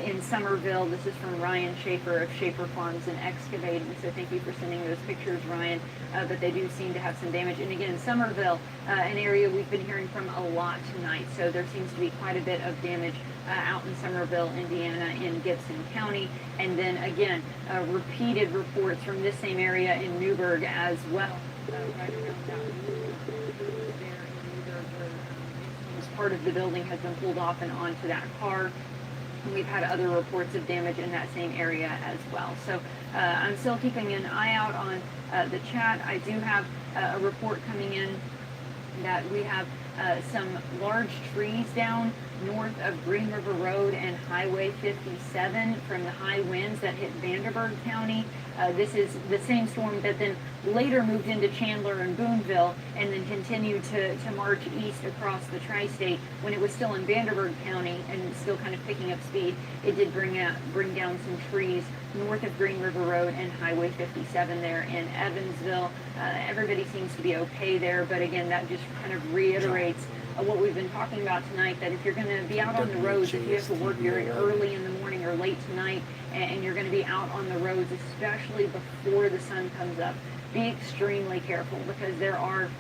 in Somerville. This is from Ryan Schaefer of Schaefer Farms and Excavating. So thank you for sending those pictures, Ryan. But they do seem to have some damage. And again, Somerville, an area we've been hearing from a lot tonight. So there seems to be quite a bit of damage out in Somerville, Indiana, in Gibson County. And then again, repeated reports from this same area in Newburgh as well. Right around that there in Newburgh, where part of the building has been pulled off and onto that car. And we've had other reports of damage in that same area as well. So I'm still keeping an eye out on the chat. I do have a report coming in that we have some large trees down north of Green River Road and Highway 57 from the high winds that hit Vanderburgh County. This is the same storm that then later moved into Chandler and Boonville and then continued to march east across the tri-state. When it was still in Vanderburgh County and still kind of picking up speed, it did bring down some trees north of Green River Road and Highway 57 there in Evansville. Everybody seems to be okay there, but again, that just kind of reiterates what we've been talking about tonight, that if you're going to be out on the roads, if you have to work very early in the morning or late tonight, and you're going to be out on the roads, especially before the sun comes up, be extremely careful, because there are,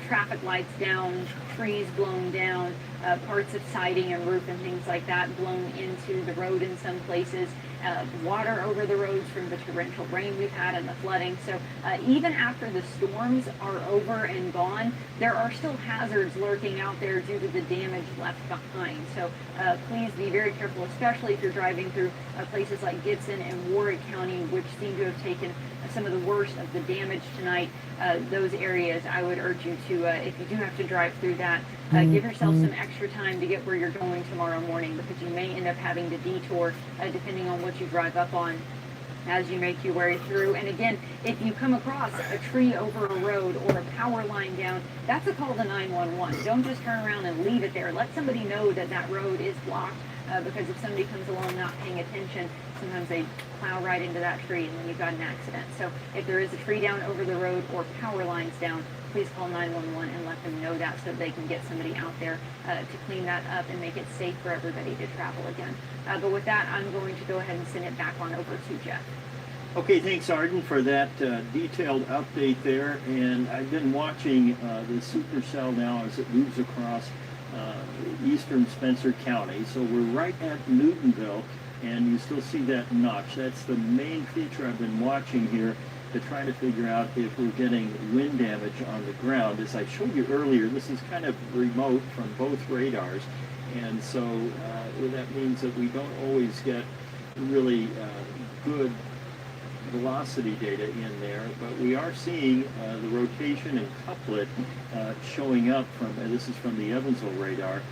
traffic lights down, trees blown down, parts of siding and roof and things like that blown into the road in some places, water over the roads from the torrential rain we've had and the flooding. So even after the storms are over and gone, there are still hazards lurking out there due to the damage left behind. So please be very careful, especially if you're driving through places like Gibson and Warwick County, which seem to have taken some of the worst of the damage tonight. Those areas, I would urge you to, if you do have to drive through that, give yourself some extra time to get where you're going tomorrow morning, because you may end up having to detour depending on what you drive up on as you make your way through. And again, if you come across a tree over a road or a power line down, that's a call to 911. Don't just turn around and leave it there. Let somebody know that that road is blocked, because if somebody comes along not paying attention, sometimes they plow right into that tree and then you've got an accident. So if there is a tree down over the road or power lines down, please call 911 and let them know that, so they can get somebody out there to clean that up and make it safe for everybody to travel again. But with that, I'm going to go ahead and send it back on over to Jeff. Okay, thanks, Arden, for that detailed update there. And I've been watching the supercell now as it moves across eastern Spencer County. So we're right at Newtonville, and you still see that notch. That's the main feature I've been watching here to try to figure out if we're getting wind damage on the ground. As I showed you earlier, this is kind of remote from both radars, and so that means that we don't always get really good velocity data in there, but we are seeing the rotation and couplet showing up from, this is from the Evansville radar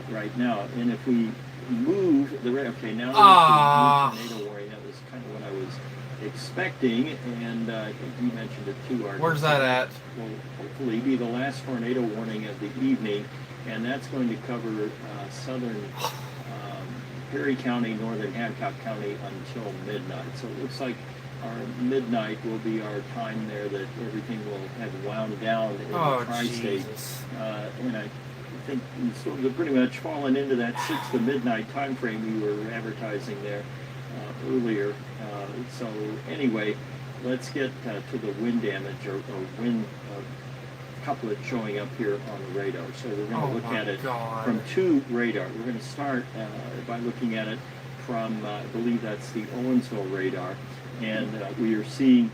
right now. And if we move the radar, okay, now there's the tornado warning. That was kind of what I was expecting, and I think you mentioned it too, Art. Where's that at? Will hopefully be the last tornado warning of the evening, and that's going to cover southern Perry County, northern Hancock County until midnight. So it looks like our midnight will be our time there that everything will have wound down in the tri-state. And I think we've sort of pretty much fallen into that 6 to midnight time frame we were advertising there earlier. So anyway, let's get to the wind damage or wind couplet showing up here on the radar. So we're going to look at it God. from two radar. We're going to start by looking at it from, I believe that's the Owensville radar. And we are seeing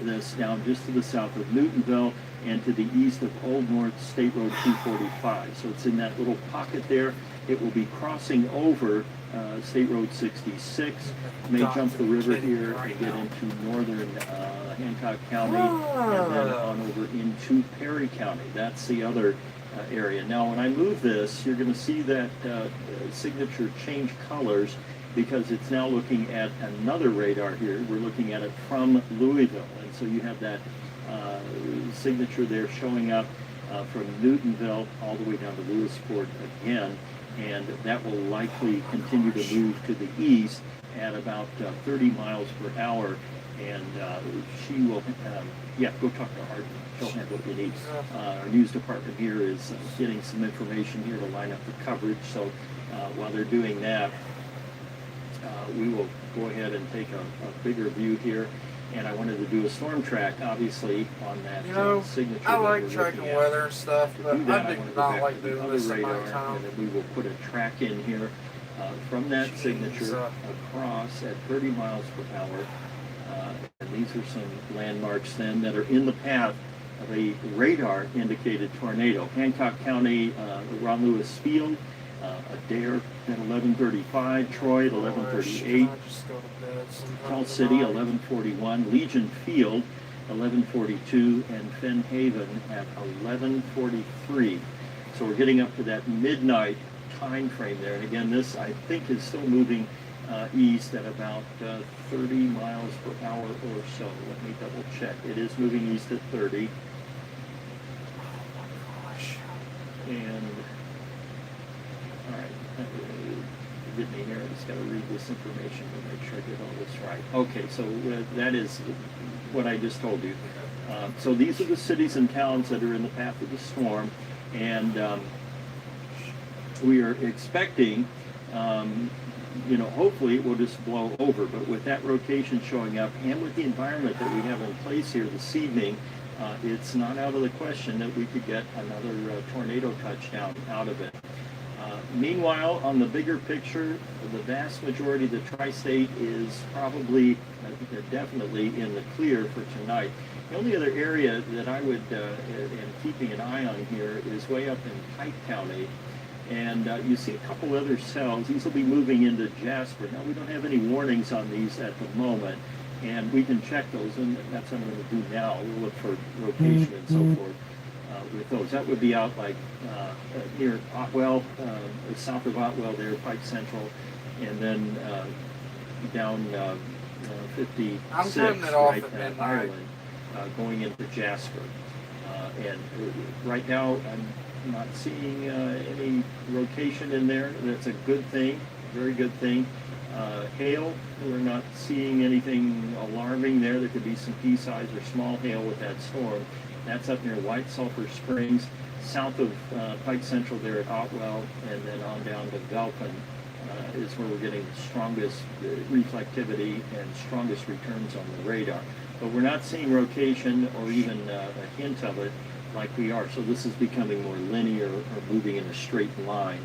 this down just to the south of Newtonville and to the east of Old North State Road 245. So it's in that little pocket there. It will be crossing over State Road 66, may jump the river here and get into northern Hancock County and then on over into Perry County. That's the other area. Now when I move this, you're going to see that signature change colors because it's now looking at another radar here. We're looking at it from Louisville, and so you have that signature there showing up from Newtonville all the way down to Lewisport again, and that will likely continue to move to the east at about 30 miles per hour, and she will, yeah, go talk to Art. She'll have what you need. Our news department here is getting some information here to line up the coverage, so while they're doing that, we will go ahead and take a bigger view here. And I wanted to do a storm track, obviously, on that signature. I like tracking weather and stuff, but I do not like doing this at radar, nighttime. and then we will put a track in here from that signature across at 30 miles per hour. And these are some landmarks then that are in the path of a radar indicated tornado. Hancock County, Ron Lewis Field, Adair at 11:35, Troy at 11:38, Tell City 11:41, Legion Field 11:42, and Fenn Haven at 11:43. So we're getting up to that midnight time frame there. And again, this I think is still moving east at about 30 miles per hour or so. Let me double check. It is moving east at 30. And all right, get me here. I just got to read this information to make sure I get all this right. Okay, so that is what I just told you. So these are the cities and towns that are in the path of the storm, and we are expecting, hopefully it will just blow over. But with that rotation showing up, and with the environment that we have in place here this evening, it's not out of the question that we could get another tornado touchdown out of it. Meanwhile, on the bigger picture, the vast majority of the tri-state is probably, definitely in the clear for tonight. The only other area that I would, am keeping an eye on here is way up in Pike County. And you see a couple other cells. These will be moving into Jasper. Now, we don't have any warnings on these at the moment, and we can check those, and that's what I'm going to do now. We'll look for rotation and so forth. With those, that would be out like near Otwell, south of Otwell there, Pike Central, and then down 56 right at Ireland, going into Jasper. And right now, I'm not seeing any rotation in there. That's a good thing, very good thing. Hail, we're not seeing anything alarming there. There could be some pea-size or small hail with that storm. That's up near White Sulphur Springs, south of Pike Central there at Otwell, and then on down to Velpen is where we're getting the strongest reflectivity and strongest returns on the radar. But we're not seeing rotation or even a hint of it like we are. So this is becoming more linear or moving in a straight line,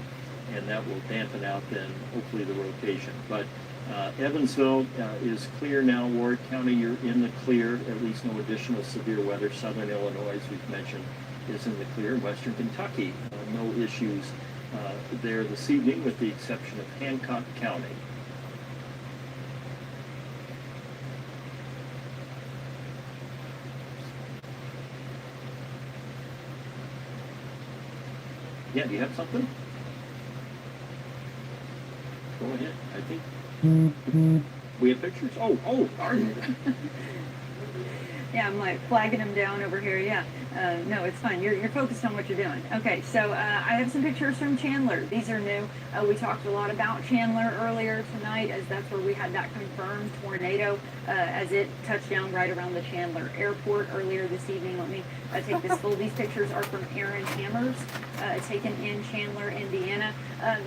and that will dampen out then hopefully the rotation. But Evansville is clear now. Ward County, you're in the clear. At least no additional severe weather. Southern Illinois, as we've mentioned, is in the clear. Western Kentucky, no issues there this evening with the exception of Hancock County. Yeah, do you have something? Go ahead. I think we have pictures. Oh, are you? Yeah, I'm like flagging them down over here. Yeah, no, it's fine. You're focused on what you're doing. Okay, so I have some pictures from Chandler. These are new. We talked a lot about Chandler earlier tonight, as that's where we had that confirmed tornado as it touched down right around the Chandler airport earlier this evening. Let me take this full. These pictures are from Aaron Hammers, taken in Chandler, Indiana.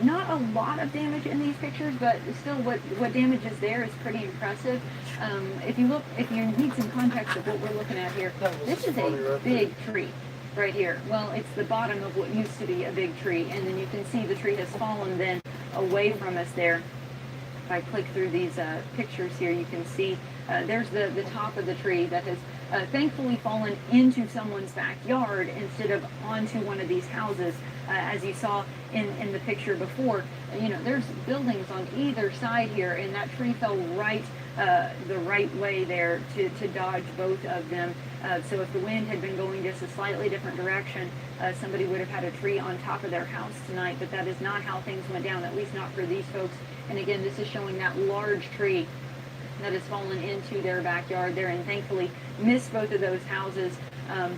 Not a lot of damage in these pictures, but still what damage is there is pretty impressive. If you need some context of what we're looking at here, this is a big big tree right here. Well, it's the bottom of what used to be a big tree, and then you can see the tree has fallen then away from us there. If I click through these pictures here, you can see there's the top of the tree that has thankfully fallen into someone's backyard instead of onto one of these houses. As you saw in the picture before, there's buildings on either side here, and that tree fell right the right way there to dodge both of them. So if the wind had been going just a slightly different direction, somebody would have had a tree on top of their house tonight, but that is not how things went down, at least not for these folks. And again, this is showing that large tree that has fallen into their backyard there, and thankfully missed both of those houses.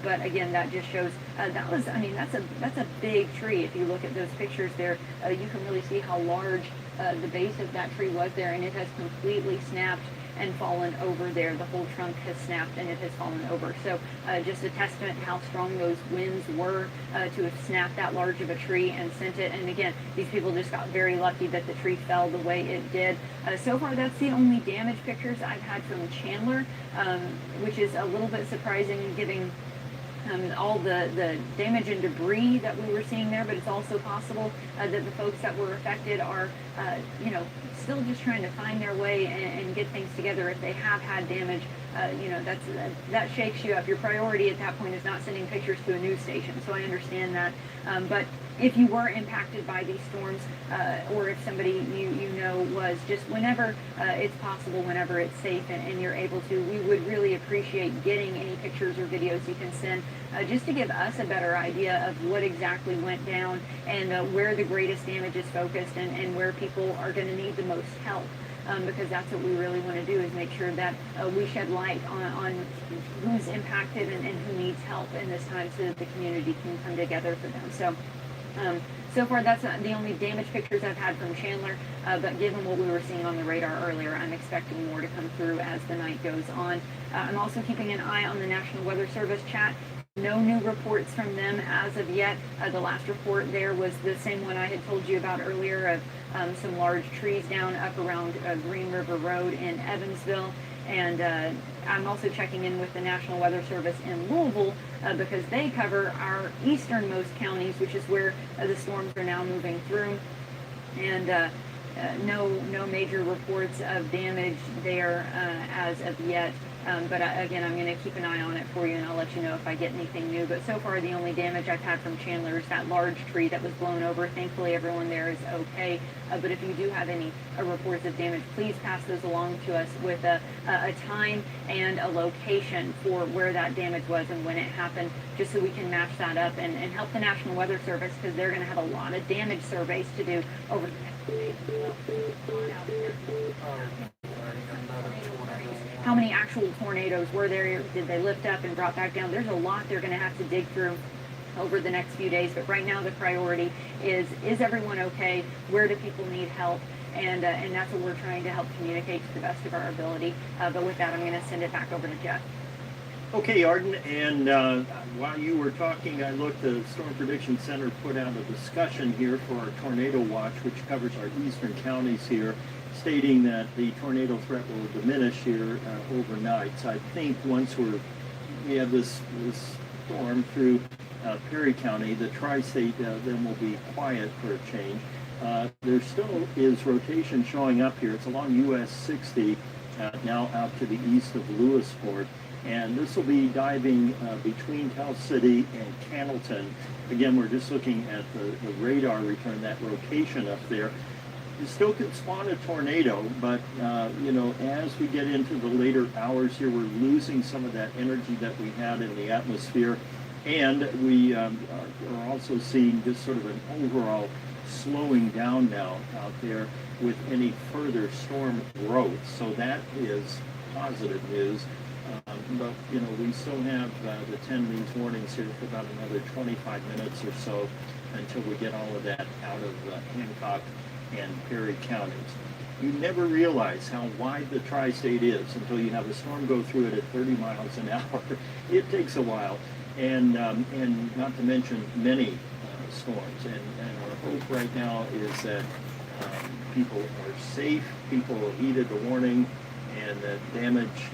But again, that just shows that's a big tree. If you look at those pictures there, you can really see how large the base of that tree was there, and it has completely snapped and fallen over there. The whole trunk has snapped and it has fallen over. So just a testament to how strong those winds were to have snapped that large of a tree and sent it. And again, these people just got very lucky that the tree fell the way it did. So far, that's the only damage pictures I've had from Chandler, which is a little bit surprising given all the damage and debris that we were seeing there, but it's also possible that the folks that were affected are, still just trying to find their way and get things together. If they have had damage, that shakes you up. Your priority at that point is not sending pictures to a news station, so I understand that. But if you were impacted by these storms, or if somebody you know was, just whenever it's possible, whenever it's safe and you're able to, we would really appreciate getting any pictures or videos you can send, just to give us a better idea of what exactly went down and where the greatest damage is focused and where people are going to need the most help. Because that's what we really want to do, is make sure that we shed light on who's impacted and who needs help in this time, so that the community can come together for them. So far, that's the only damage pictures I've had from Chandler, but given what we were seeing on the radar earlier, I'm expecting more to come through as the night goes on. I'm also keeping an eye on the National Weather Service chat. No new reports from them as of yet. The last report there was the same one I had told you about earlier, of some large trees down up around Green River Road in Evansville. And I'm also checking in with the National Weather Service in Louisville, because they cover our easternmost counties, which is where the storms are now moving through. And no major reports of damage there as of yet. But again, I'm going to keep an eye on it for you, and I'll let you know if I get anything new. But so far, the only damage I've had from Chandler is that large tree that was blown over. Thankfully, everyone there is okay. But if you do have any reports of damage, please pass those along to us with a time and a location for where that damage was and when it happened, just so we can match that up and help the National Weather Service, because they're going to have a lot of damage surveys to do over the next few days. How many actual tornadoes were there? Did they lift up and brought back down? There's a lot they're going to have to dig through over the next few days. But right now the priority is everyone okay? Where do people need help? And that's what we're trying to help communicate to the best of our ability. But with that, I'm going to send it back over to Jeff. Okay, Arden, and while you were talking, I looked, the Storm Prediction Center put out a discussion here for our tornado watch, which covers our eastern counties here, stating that the tornado threat will diminish here overnight. So I think once we have this storm through Perry County, the tri-state then will be quiet for a change. There still is rotation showing up here. It's along US 60, now out to the east of Lewisport. And this will be diving between Tell City and Cannleton. Again, we're just looking at the radar return, that rotation up there. It still could spawn a tornado, but as we get into the later hours here, we're losing some of that energy that we had in the atmosphere. And we are also seeing just sort of an overall slowing down now out there with any further storm growth. So that is positive news. But we still have the 10 means warnings here for about another 25 minutes or so until we get all of that out of Hancock and Perry counties. You never realize how wide the tri-state is until you have a storm go through it at 30 miles an hour. It takes a while, and not to mention many storms. And our hope right now is that people are safe, people heeded the warning, and that damage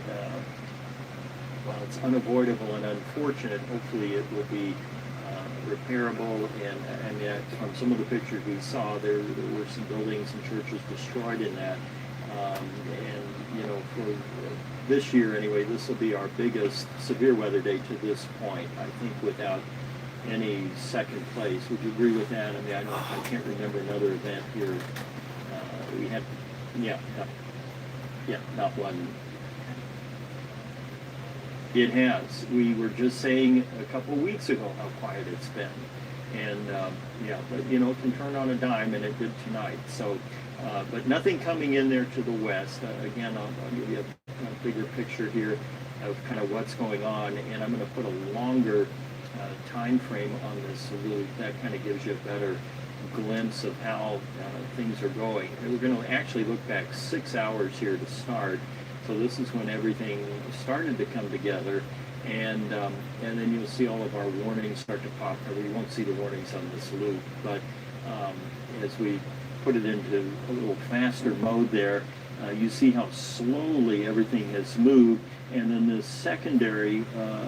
while it's unavoidable and unfortunate, hopefully it will be repairable. And from some of the pictures we saw, there were some buildings and churches destroyed in that. And you know, for this year anyway, this will be our biggest severe weather day to this point, I think, without any second place. Would you agree with that? I mean, I can't remember another event here. We had, not one. It has. We were just saying a couple of weeks ago how quiet it's been. And but you know, it can turn on a dime, and it did tonight. So, but nothing coming in there to the west. Again, I'll give you a bigger picture here of kind of what's going on, and I'm going to put a longer time frame on this so that kind of gives you a better glimpse of how things are going. And we're going to actually look back 6 hours here to start. So this is when everything started to come together, and then you'll see all of our warnings start to pop. Or we won't see the warnings on this loop, but as we put it into a little faster mode there, you see how slowly everything has moved, and then this secondary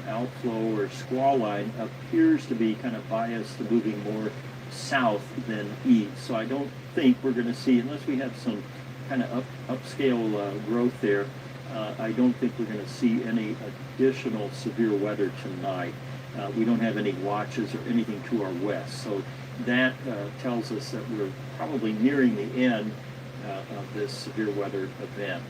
outflow or squall line appears to be kind of biased to moving more south than east. So I don't think we're going to see, unless we have some kind of upscale growth there, I don't think we're going to see any additional severe weather tonight. We don't have any watches or anything to our west, so that tells us that we're probably nearing the end of this severe weather event.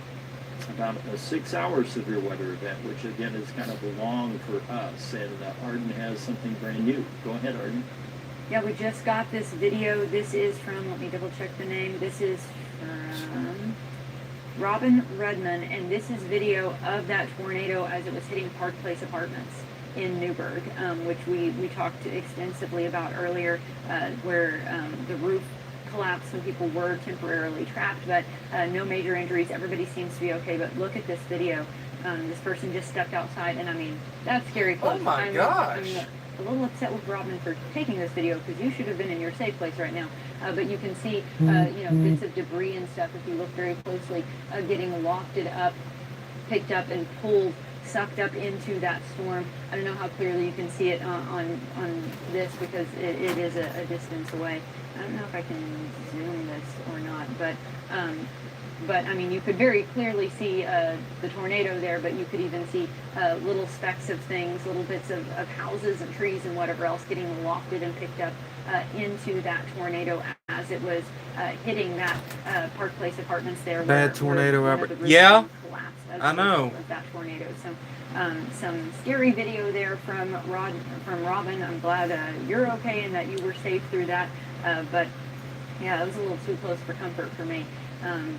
About a 6 hour severe weather event, which again is kind of long for us, and Arden has something brand new. Go ahead, Arden. Yeah, we just got this video. This is from, let me double check the name. This is from Robin Redman, and this is video of that tornado as it was hitting Park Place Apartments in Newburgh, which we talked extensively about earlier, where the roof collapsed. Some people were temporarily trapped, but no major injuries. Everybody seems to be okay. But look at this video. This person just stepped outside, and I mean, that's scary close. Oh my gosh. I'm a little upset with Robin for taking this video, because you should have been in your safe place right now. But you can see, bits of debris and stuff, if you look very closely, getting lofted up, picked up, and pulled, sucked up into that storm. I don't know how clearly you can see it on this, because it is a distance away. I don't know if I can zoom this or not, but I mean, you could very clearly see the tornado there, but you could even see little specks of things, little bits of houses and trees and whatever else getting lofted and picked up into that tornado as it was hitting that Park Place Apartments there. Bad tornado ever. Yeah, I know. That tornado. So some scary video there from Robin. I'm glad you're okay and that you were safe through that. But yeah, it was a little too close for comfort for me.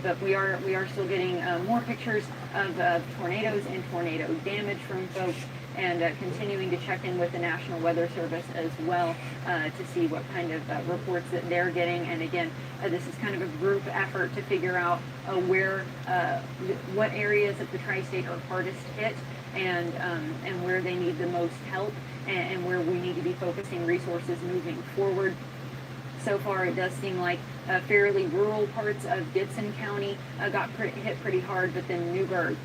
But we are still getting more pictures of tornadoes and tornado damage from folks, and continuing to check in with the National Weather Service as well to see what kind of reports that they're getting. And again, this is kind of a group effort to figure out what areas of the tri-state are hardest hit, and where they need the most help, and where we need to be focusing resources moving forward. So far, it does seem like fairly rural parts of Gibson County got hit pretty hard, but then Newburgh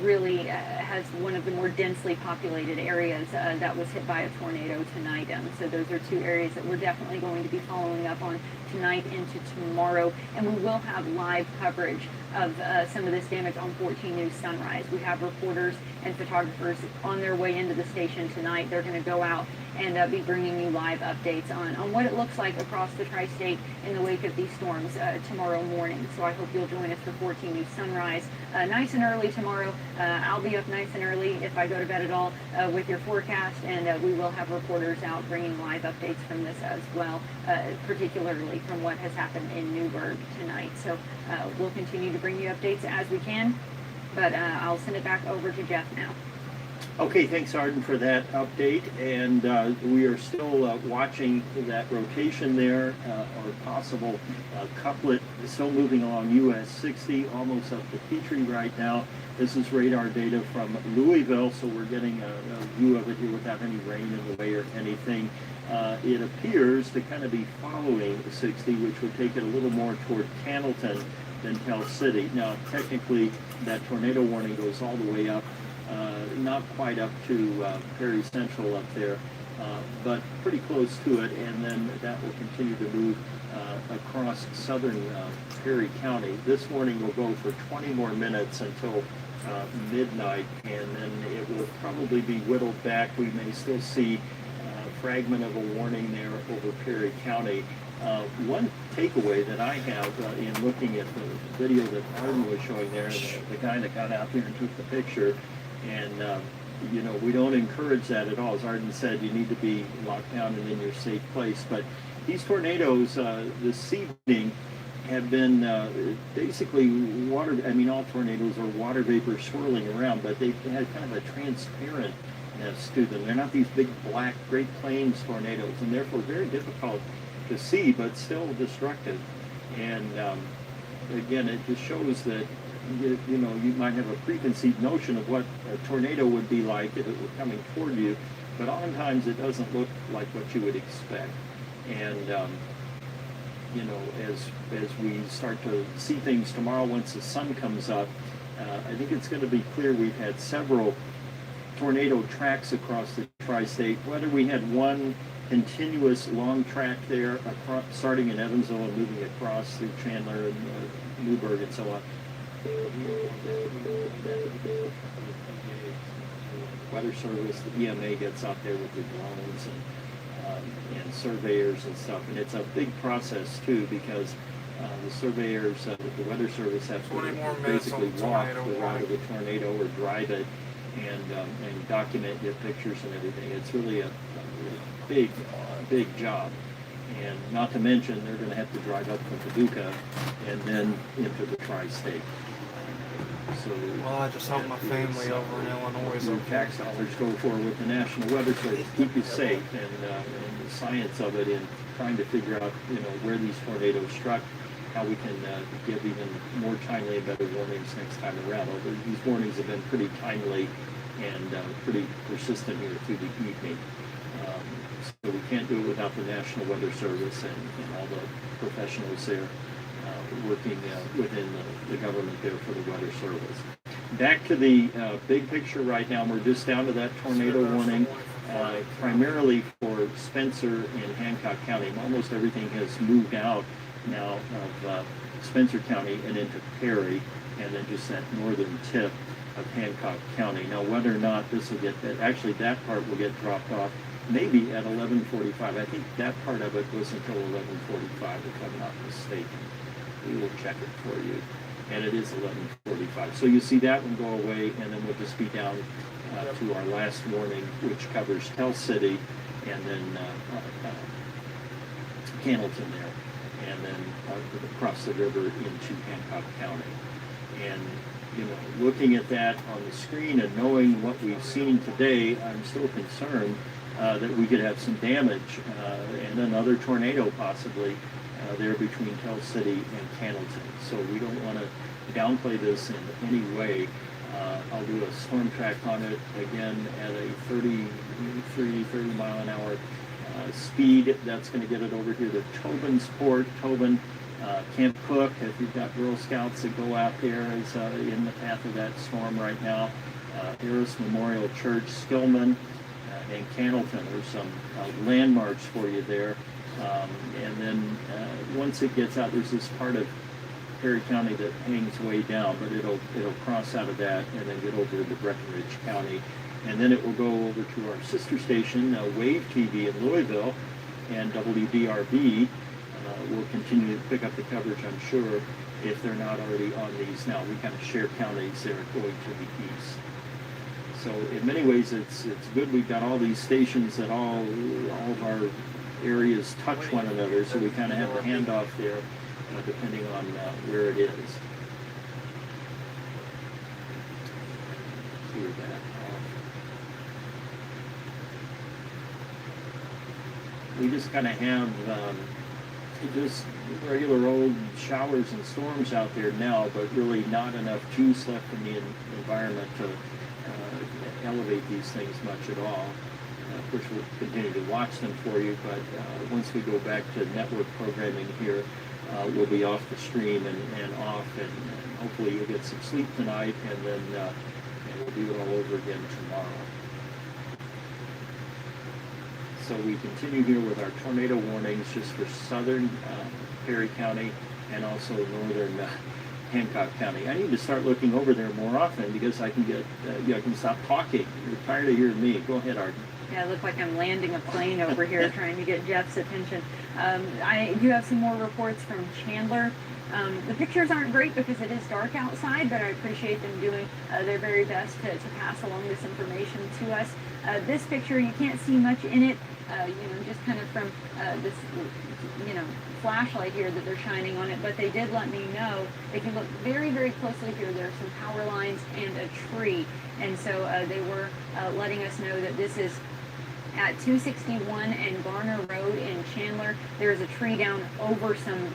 really has one of the more densely populated areas that was hit by a tornado tonight. So those are two areas that we're definitely going to be following up on tonight into tomorrow, and we will have live coverage of some of this damage on 14 News Sunrise. We have reporters and photographers on their way into the station tonight. They're going to go out and be bringing you live updates on what it looks like across the tri-state in the wake of these storms tomorrow morning. So I hope you'll join us for 14 News Sunrise nice and early tomorrow. I'll be up nice and early if I go to bed at all with your forecast, and we will have reporters out bringing live updates from this as well, particularly from what has happened in Newburgh tonight. So we'll continue to bring you updates as we can, but I'll send it back over to Jeff now. Okay, thanks, Arden, for that update. And we are still watching that rotation there, or possible couplet still moving along US 60, almost up to Petrie right now. This is radar data from Louisville, so we're getting a view of it here without any rain in the way or anything. It appears to kind of be following 60, which would take it a little more toward Cannleton than Tell City. Now, technically, that tornado warning goes all the way up not quite up to Perry Central up there, but pretty close to it, and then that will continue to move across southern Perry County. This warning will go for 20 more minutes until midnight, and then it will probably be whittled back. We may still see a fragment of a warning there over Perry County. One takeaway that I have in looking at the video that Arden was showing there, the guy that got out there and took the picture, and you know, we don't encourage that at all. As Arden said, you need to be locked down and in your safe place. But these tornadoes this evening have been basically water, I mean, all tornadoes are water vapor swirling around, but they had kind of a transparentness to them. They're not these big black Great Plains tornadoes, and therefore very difficult to see, but still destructive. And again, it just shows that you know, you might have a preconceived notion of what a tornado would be like if it were coming toward you, but oftentimes it doesn't look like what you would expect. And you know, as we start to see things tomorrow, once the sun comes up, I think it's going to be clear we've had several tornado tracks across the tri-state. Whether we had one continuous long track there, across, starting in Evansville and moving across through Chandler and Newburgh and so on. Weather Service, the EMA gets out there with the drones and surveyors and stuff, and it's a big process too, because the surveyors, the Weather Service have to basically walk the route of the tornado or drive it and document your pictures and everything. It's really a big job. And not to mention, they're going to have to drive up from Paducah and then into the tri-state. So, well, I just hope my family over in Illinois is okay. Tax dollars go for with the National Weather Service to keep you safe, and the science of it in trying to figure out, you know, where these tornadoes struck, how we can give even more timely and better warnings next time around. Although these warnings have been pretty timely and pretty persistent here through the evening. So we can't do it without the National Weather Service and all the professionals there working within the government there for the Weather Service. Back to the big picture right now, we're just down to that tornado warning, primarily for Spencer and Hancock County. Almost everything has moved out now of Spencer County and into Perry, and then just that northern tip of Hancock County. Now, whether or not this will get, actually that part will get dropped off maybe at 11:45. I think that part of it was until 11:45, if I'm not mistaken. We will check it for you. And it is 11:45. So you see that one go away, and then we'll just be down to our last warning, which covers Tell City and then Cannleton there, and then across the river into Hancock County. And you know, looking at that on the screen and knowing what we've seen today, I'm still concerned that we could have some damage and another tornado possibly there between Tell City and Cannleton. So we don't want to downplay this in any way. I'll do a storm track on it again at a 30 mile an hour speed. That's going to get it over here to Tobinsport, Tobin, Camp Cook. If you've got Girl Scouts that go out there, is in the path of that storm right now. Harris Memorial Church, Skillman, and Cannleton. There's some landmarks for you there. And then once it gets out, there's this part of Perry County that hangs way down, but it'll cross out of that and then get over to Breckinridge County. And then it will go over to our sister station, Wave TV in Louisville, and WDRB will continue to pick up the coverage, I'm sure, if they're not already on these now. We kind of share counties there going to the east. So in many ways, it's good we've got all these stations that all of our areas touch one another, so we kind of have the handoff there, depending on where it is. Clear that off. We just kind of have just regular old showers and storms out there now, but really not enough juice left in the environment to elevate these things much at all. Of course, we'll continue to watch them for you, but once we go back to network programming here, we'll be off the stream and off, and hopefully you'll get some sleep tonight, and then we'll do it all over again tomorrow. So we continue here with our tornado warnings just for southern Perry County and also northern Hancock County. I need to start looking over there more often because I can get, I can stop talking. You're tired of hearing me. Go ahead, Arden. Yeah, it looks like I'm landing a plane over here trying to get Jeff's attention. I do have some more reports from Chandler. The pictures aren't great because it is dark outside, but I appreciate them doing their very best to pass along this information to us. This picture, you can't see much in it, just kind of from this, flashlight here that they're shining on it, but they did let me know, if you look very, very closely here, there are some power lines and a tree. And so they were letting us know that this is at 261 and Garner Road in Chandler. There's a tree down over some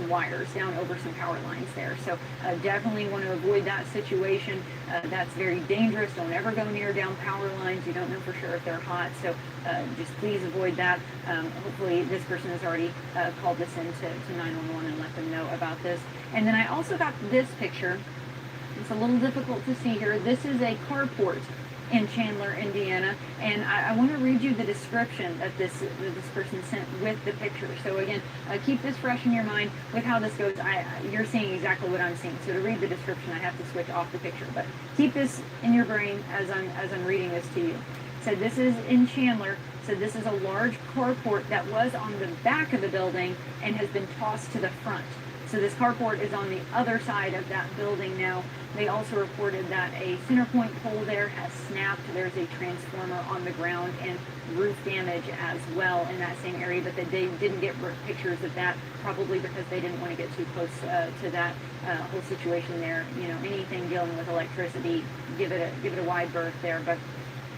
wires, down over some power lines there. So definitely want to avoid that situation. That's very dangerous. Don't ever go near down power lines. You don't know for sure if they're hot. So just please avoid that. Hopefully this person has already called this in to 911 and let them know about this. And then I also got this picture. It's a little difficult to see here. This is a carport in Chandler, Indiana, and I want to read you the description that this person sent with the picture. So again, keep this fresh in your mind with how this goes. You're seeing exactly what I'm seeing. So to read the description, I have to switch off the picture, but keep this in your brain as I'm reading this to you. So this is in Chandler. So this is a large carport that was on the back of the building and has been tossed to the front. So this carport is on the other side of that building now. They also reported that a center point pole there has snapped. There's a transformer on the ground and roof damage as well in that same area, but they didn't get pictures of that, probably because they didn't want to get too close to that whole situation there. Anything dealing with electricity, give it a wide berth there. But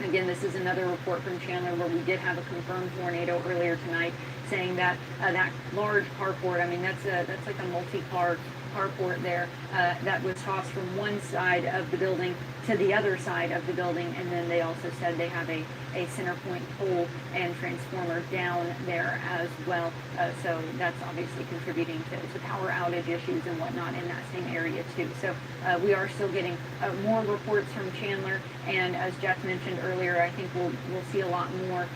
again, this is another report from Chandler where we did have a confirmed tornado earlier tonight, saying that that large carport, that's like a multi-car carport there, that was tossed from one side of the building to the other side of the building, and then they also said they have a center point pole and transformer down there as well. So that's obviously contributing to power outage issues and whatnot in that same area too. So we are still getting more reports from Chandler, and as Jeff mentioned earlier, I think we'll see a lot more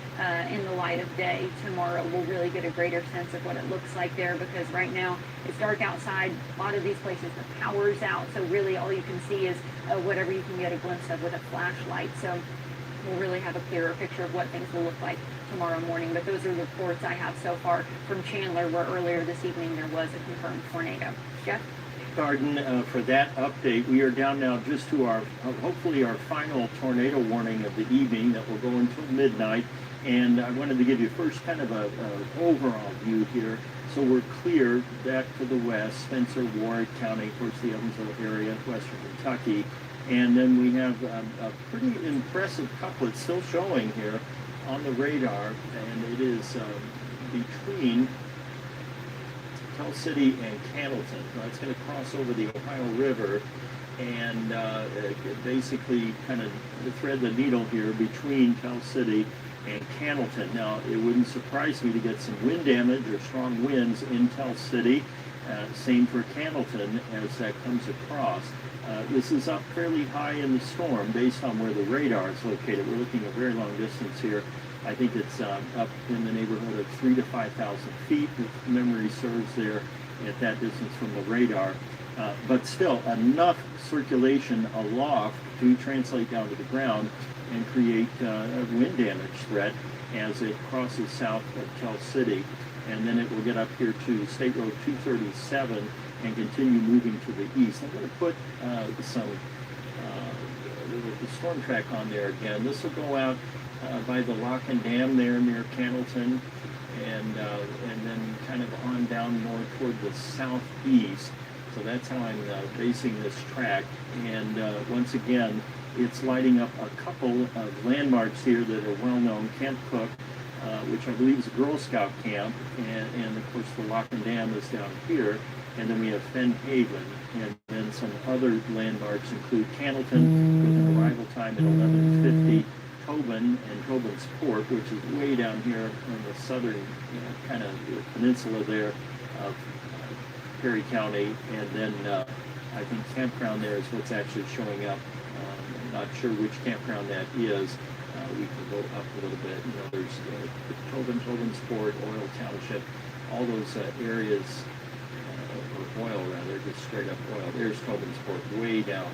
in the light of day tomorrow. We'll really get a greater sense of what it looks like there, because right now it's dark outside. A lot of these places the power's out, so really all you can see is whatever you can get a glimpse of with a flashlight. So we'll really have a clearer picture of what things will look like tomorrow morning. But those are the reports I have so far from Chandler, where earlier this evening there was a confirmed tornado. Jeff? Arden, for that update, we are down now just to our, hopefully our final tornado warning of the evening that will go until midnight. And I wanted to give you first kind of an overall view here. So we're clear back to the west, Spencer, Warwick County, towards the Evansville area, western Kentucky. And then we have a pretty impressive couplet still showing here on the radar, and it is between Tell City and Candleton. Now, it's going to cross over the Ohio River and basically kind of thread the needle here between Tell City and Candleton. Now, it wouldn't surprise me to get some wind damage or strong winds in Tell City. Same for Candleton as that comes across. This is up fairly high in the storm based on where the radar is located. We're looking at a very long distance here. I think it's up in the neighborhood of 3,000 to 5,000 feet, if memory serves there, at that distance from the radar. But still, enough circulation aloft to translate down to the ground and create a wind damage threat as it crosses south of Tell City. And then it will get up here to State Road 237 and continue moving to the east. I'm going to put the storm track on there again. This will go out by the Lock and Dam there near Candleton, and then kind of on down more toward the southeast. So that's how I'm basing this track. And once again, it's lighting up a couple of landmarks here that are well known. Camp Cook, which I believe is a Girl Scout camp, and of course the Lock and Dam is down here. And then we have Fen Haven, and then some other landmarks include Candleton with an arrival time at 11:50, Tobin and Tobin's Port, which is way down here on the southern kind of peninsula there of Perry County, and then I think Campground there is what's actually showing up not sure which campground that is. We can go up a little bit. You know, there's Tobinsport, Oil Township, all those areas, or oil rather, just straight up oil. There's Tobinsport way down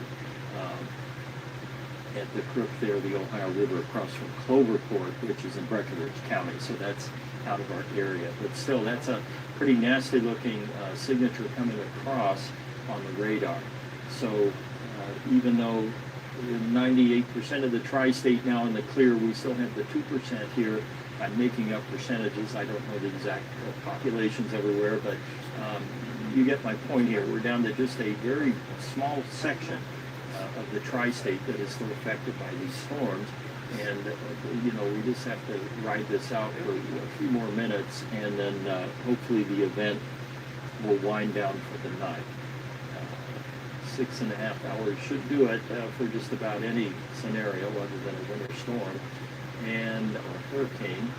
at the crook there, the Ohio River, across from Cloverport, which is in Breckinridge County. So that's out of our area. But still, that's a pretty nasty looking signature coming across on the radar. So even though 98% of the tri-state now in the clear, we still have the 2% here. I'm making up percentages. I don't know the exact populations everywhere, but you get my point here. We're down to just a very small section of the tri-state that is still affected by these storms. And, you know, we just have to ride this out for a few more minutes, and then hopefully the event will wind down for the night. 6.5 hours should do it for just about any scenario other than a winter storm and a hurricane.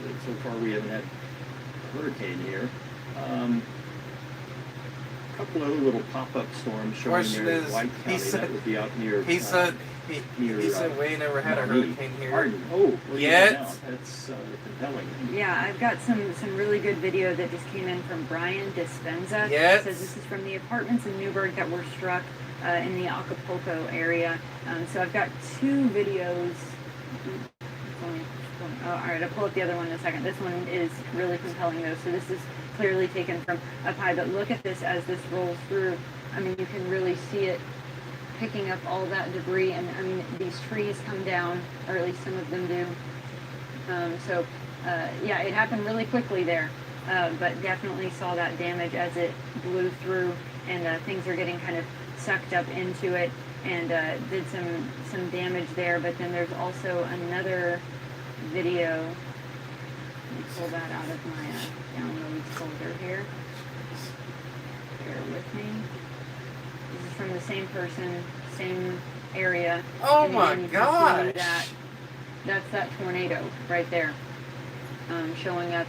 And so far we haven't had a hurricane here. A couple other little pop-up storms showing there in White County. That would be out near. He said we never had a hurricane here. Arden. Oh, yet. That's compelling. Yeah, I've got some really good video that just came in from Brian Dispenza. Yes. It says this is from the apartments in Newburgh that were struck in the Acapulco area. So I've got two videos. All right, I'll pull up the other one in a second. This one is really compelling though. So this is clearly taken from up high, but look at this as this rolls through. I mean, you can really see it picking up all that debris, and I mean, these trees come down, or at least some of them do. Yeah, it happened really quickly there, but definitely saw that damage as it blew through, and things are getting kind of sucked up into it, and did some damage there. But then there's also another video. Let me pull that out of my downloads folder here. Bear with me. This is from the same person, same area. Oh and my gosh! That's that tornado right there, showing up.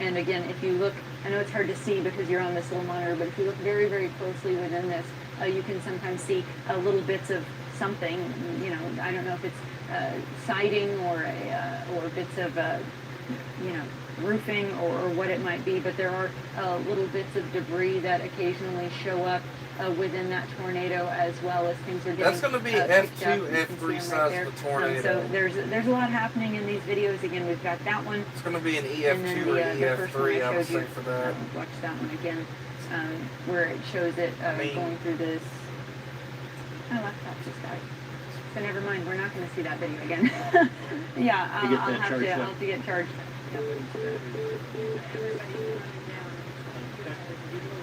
And again, if you look, I know it's hard to see because you're on this little monitor, but if you look very, very closely within this, you can sometimes see little bits of something. You know, I don't know if it's siding or bits of roofing or what it might be, but there are little bits of debris that occasionally show up within that tornado, as well as things are getting. That's going to be F2, F3 size of the tornado. So there's a lot happening in these videos. Again, we've got that one. It's going to be an EF2 or EF3, I would say, for that. Watch that one again, where it shows it going through this. My laptop just died. So never mind, we're not going to see that video again. Yeah, I'll have to get charged.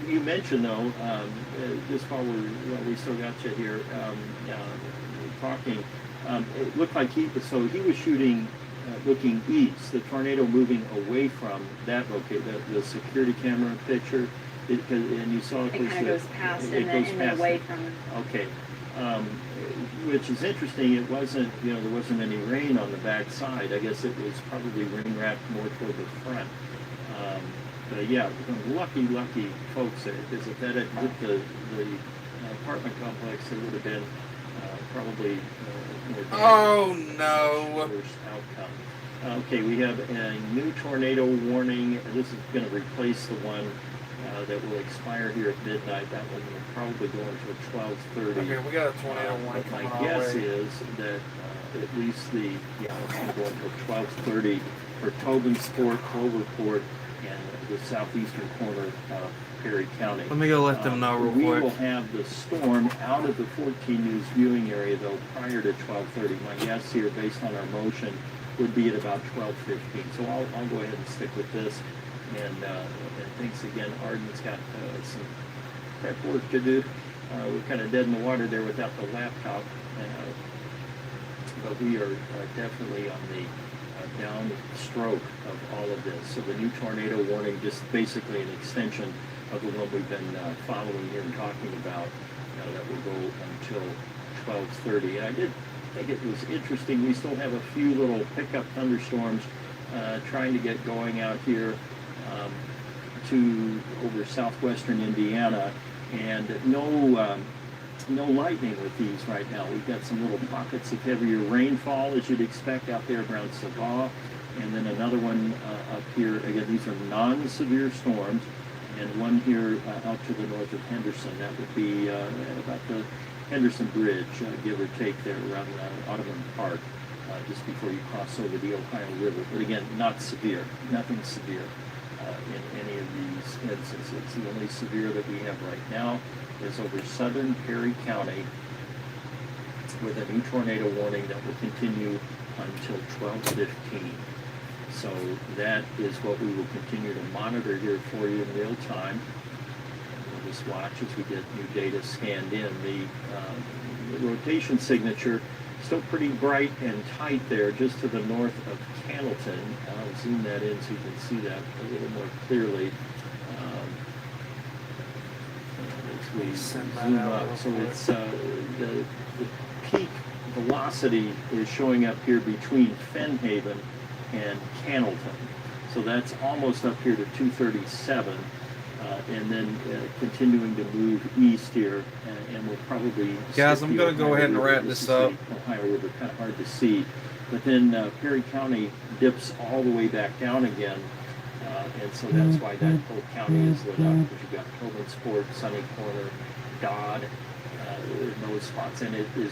You mentioned though, just while we still got you here talking, it looked like he was shooting looking east. The tornado moving away from that location, the security camera picture, and you saw it kind of goes past and then away from. Okay. Which is interesting. It wasn't, there wasn't any rain on the back side. I guess it was probably rain wrapped more toward the front. But yeah, lucky folks there, because if that had hit the apartment complex, it would have been probably more damage. Oh no! Worst outcome. Okay, we have a new tornado warning. This is going to replace the one that will expire here at midnight. That one will probably go until 12:30. Okay, we got a tornado warning coming my our guess way. is that at least it's going to go until 12:30 for Tobinsport, Cloverport, and the southeastern corner of Perry County. Let me go let them know real We quick. will have the storm out of the 14 News viewing area though prior to 12:30. My guess here, based on our motion, would be at about 12:15. So I'll go ahead and stick with this. And thanks again. Arden's got some prep work to do. We're kind of dead in the water there without the laptop, but we are definitely on the downstroke of all of this. So the new tornado warning, just basically an extension of the one we've been following here and talking about, that will go until 12:30. And I did think it was interesting. We still have a few little pickup thunderstorms trying to get going out here to over southwestern Indiana, and no no lightning with these right now. We've got some little pockets of heavier rainfall, as you'd expect out there around Savaw. And then another one up here. Again, these are non-severe storms. And one here out to the north of Henderson. That would be about the Henderson Bridge, give or take, there around Audubon Park, just before you cross over the Ohio River. But again, not severe, nothing severe in any of these instances. The only severe that we have right now is over southern Perry County with a new tornado warning that will continue until 12:15. So that is what we will continue to monitor here for you in real time. We'll just watch as we get new data scanned in. The rotation signature still pretty bright and tight there, just to the north of Cannleton. I'll zoom that in so you can see that a little more clearly. As we zoom up, so it's the peak velocity is showing up here between Fenhaven and Cannleton. So that's almost up here to 237, and then continuing to move east here, and we'll probably... Guys, I'm going to go ahead and wrap this up. Ohio River, kind of hard to see. But then Perry County dips all the way back down again, and so that's why that whole county is lit up, because you've got Tobinsport, Sunny Corner, Dodd, those spots, and it is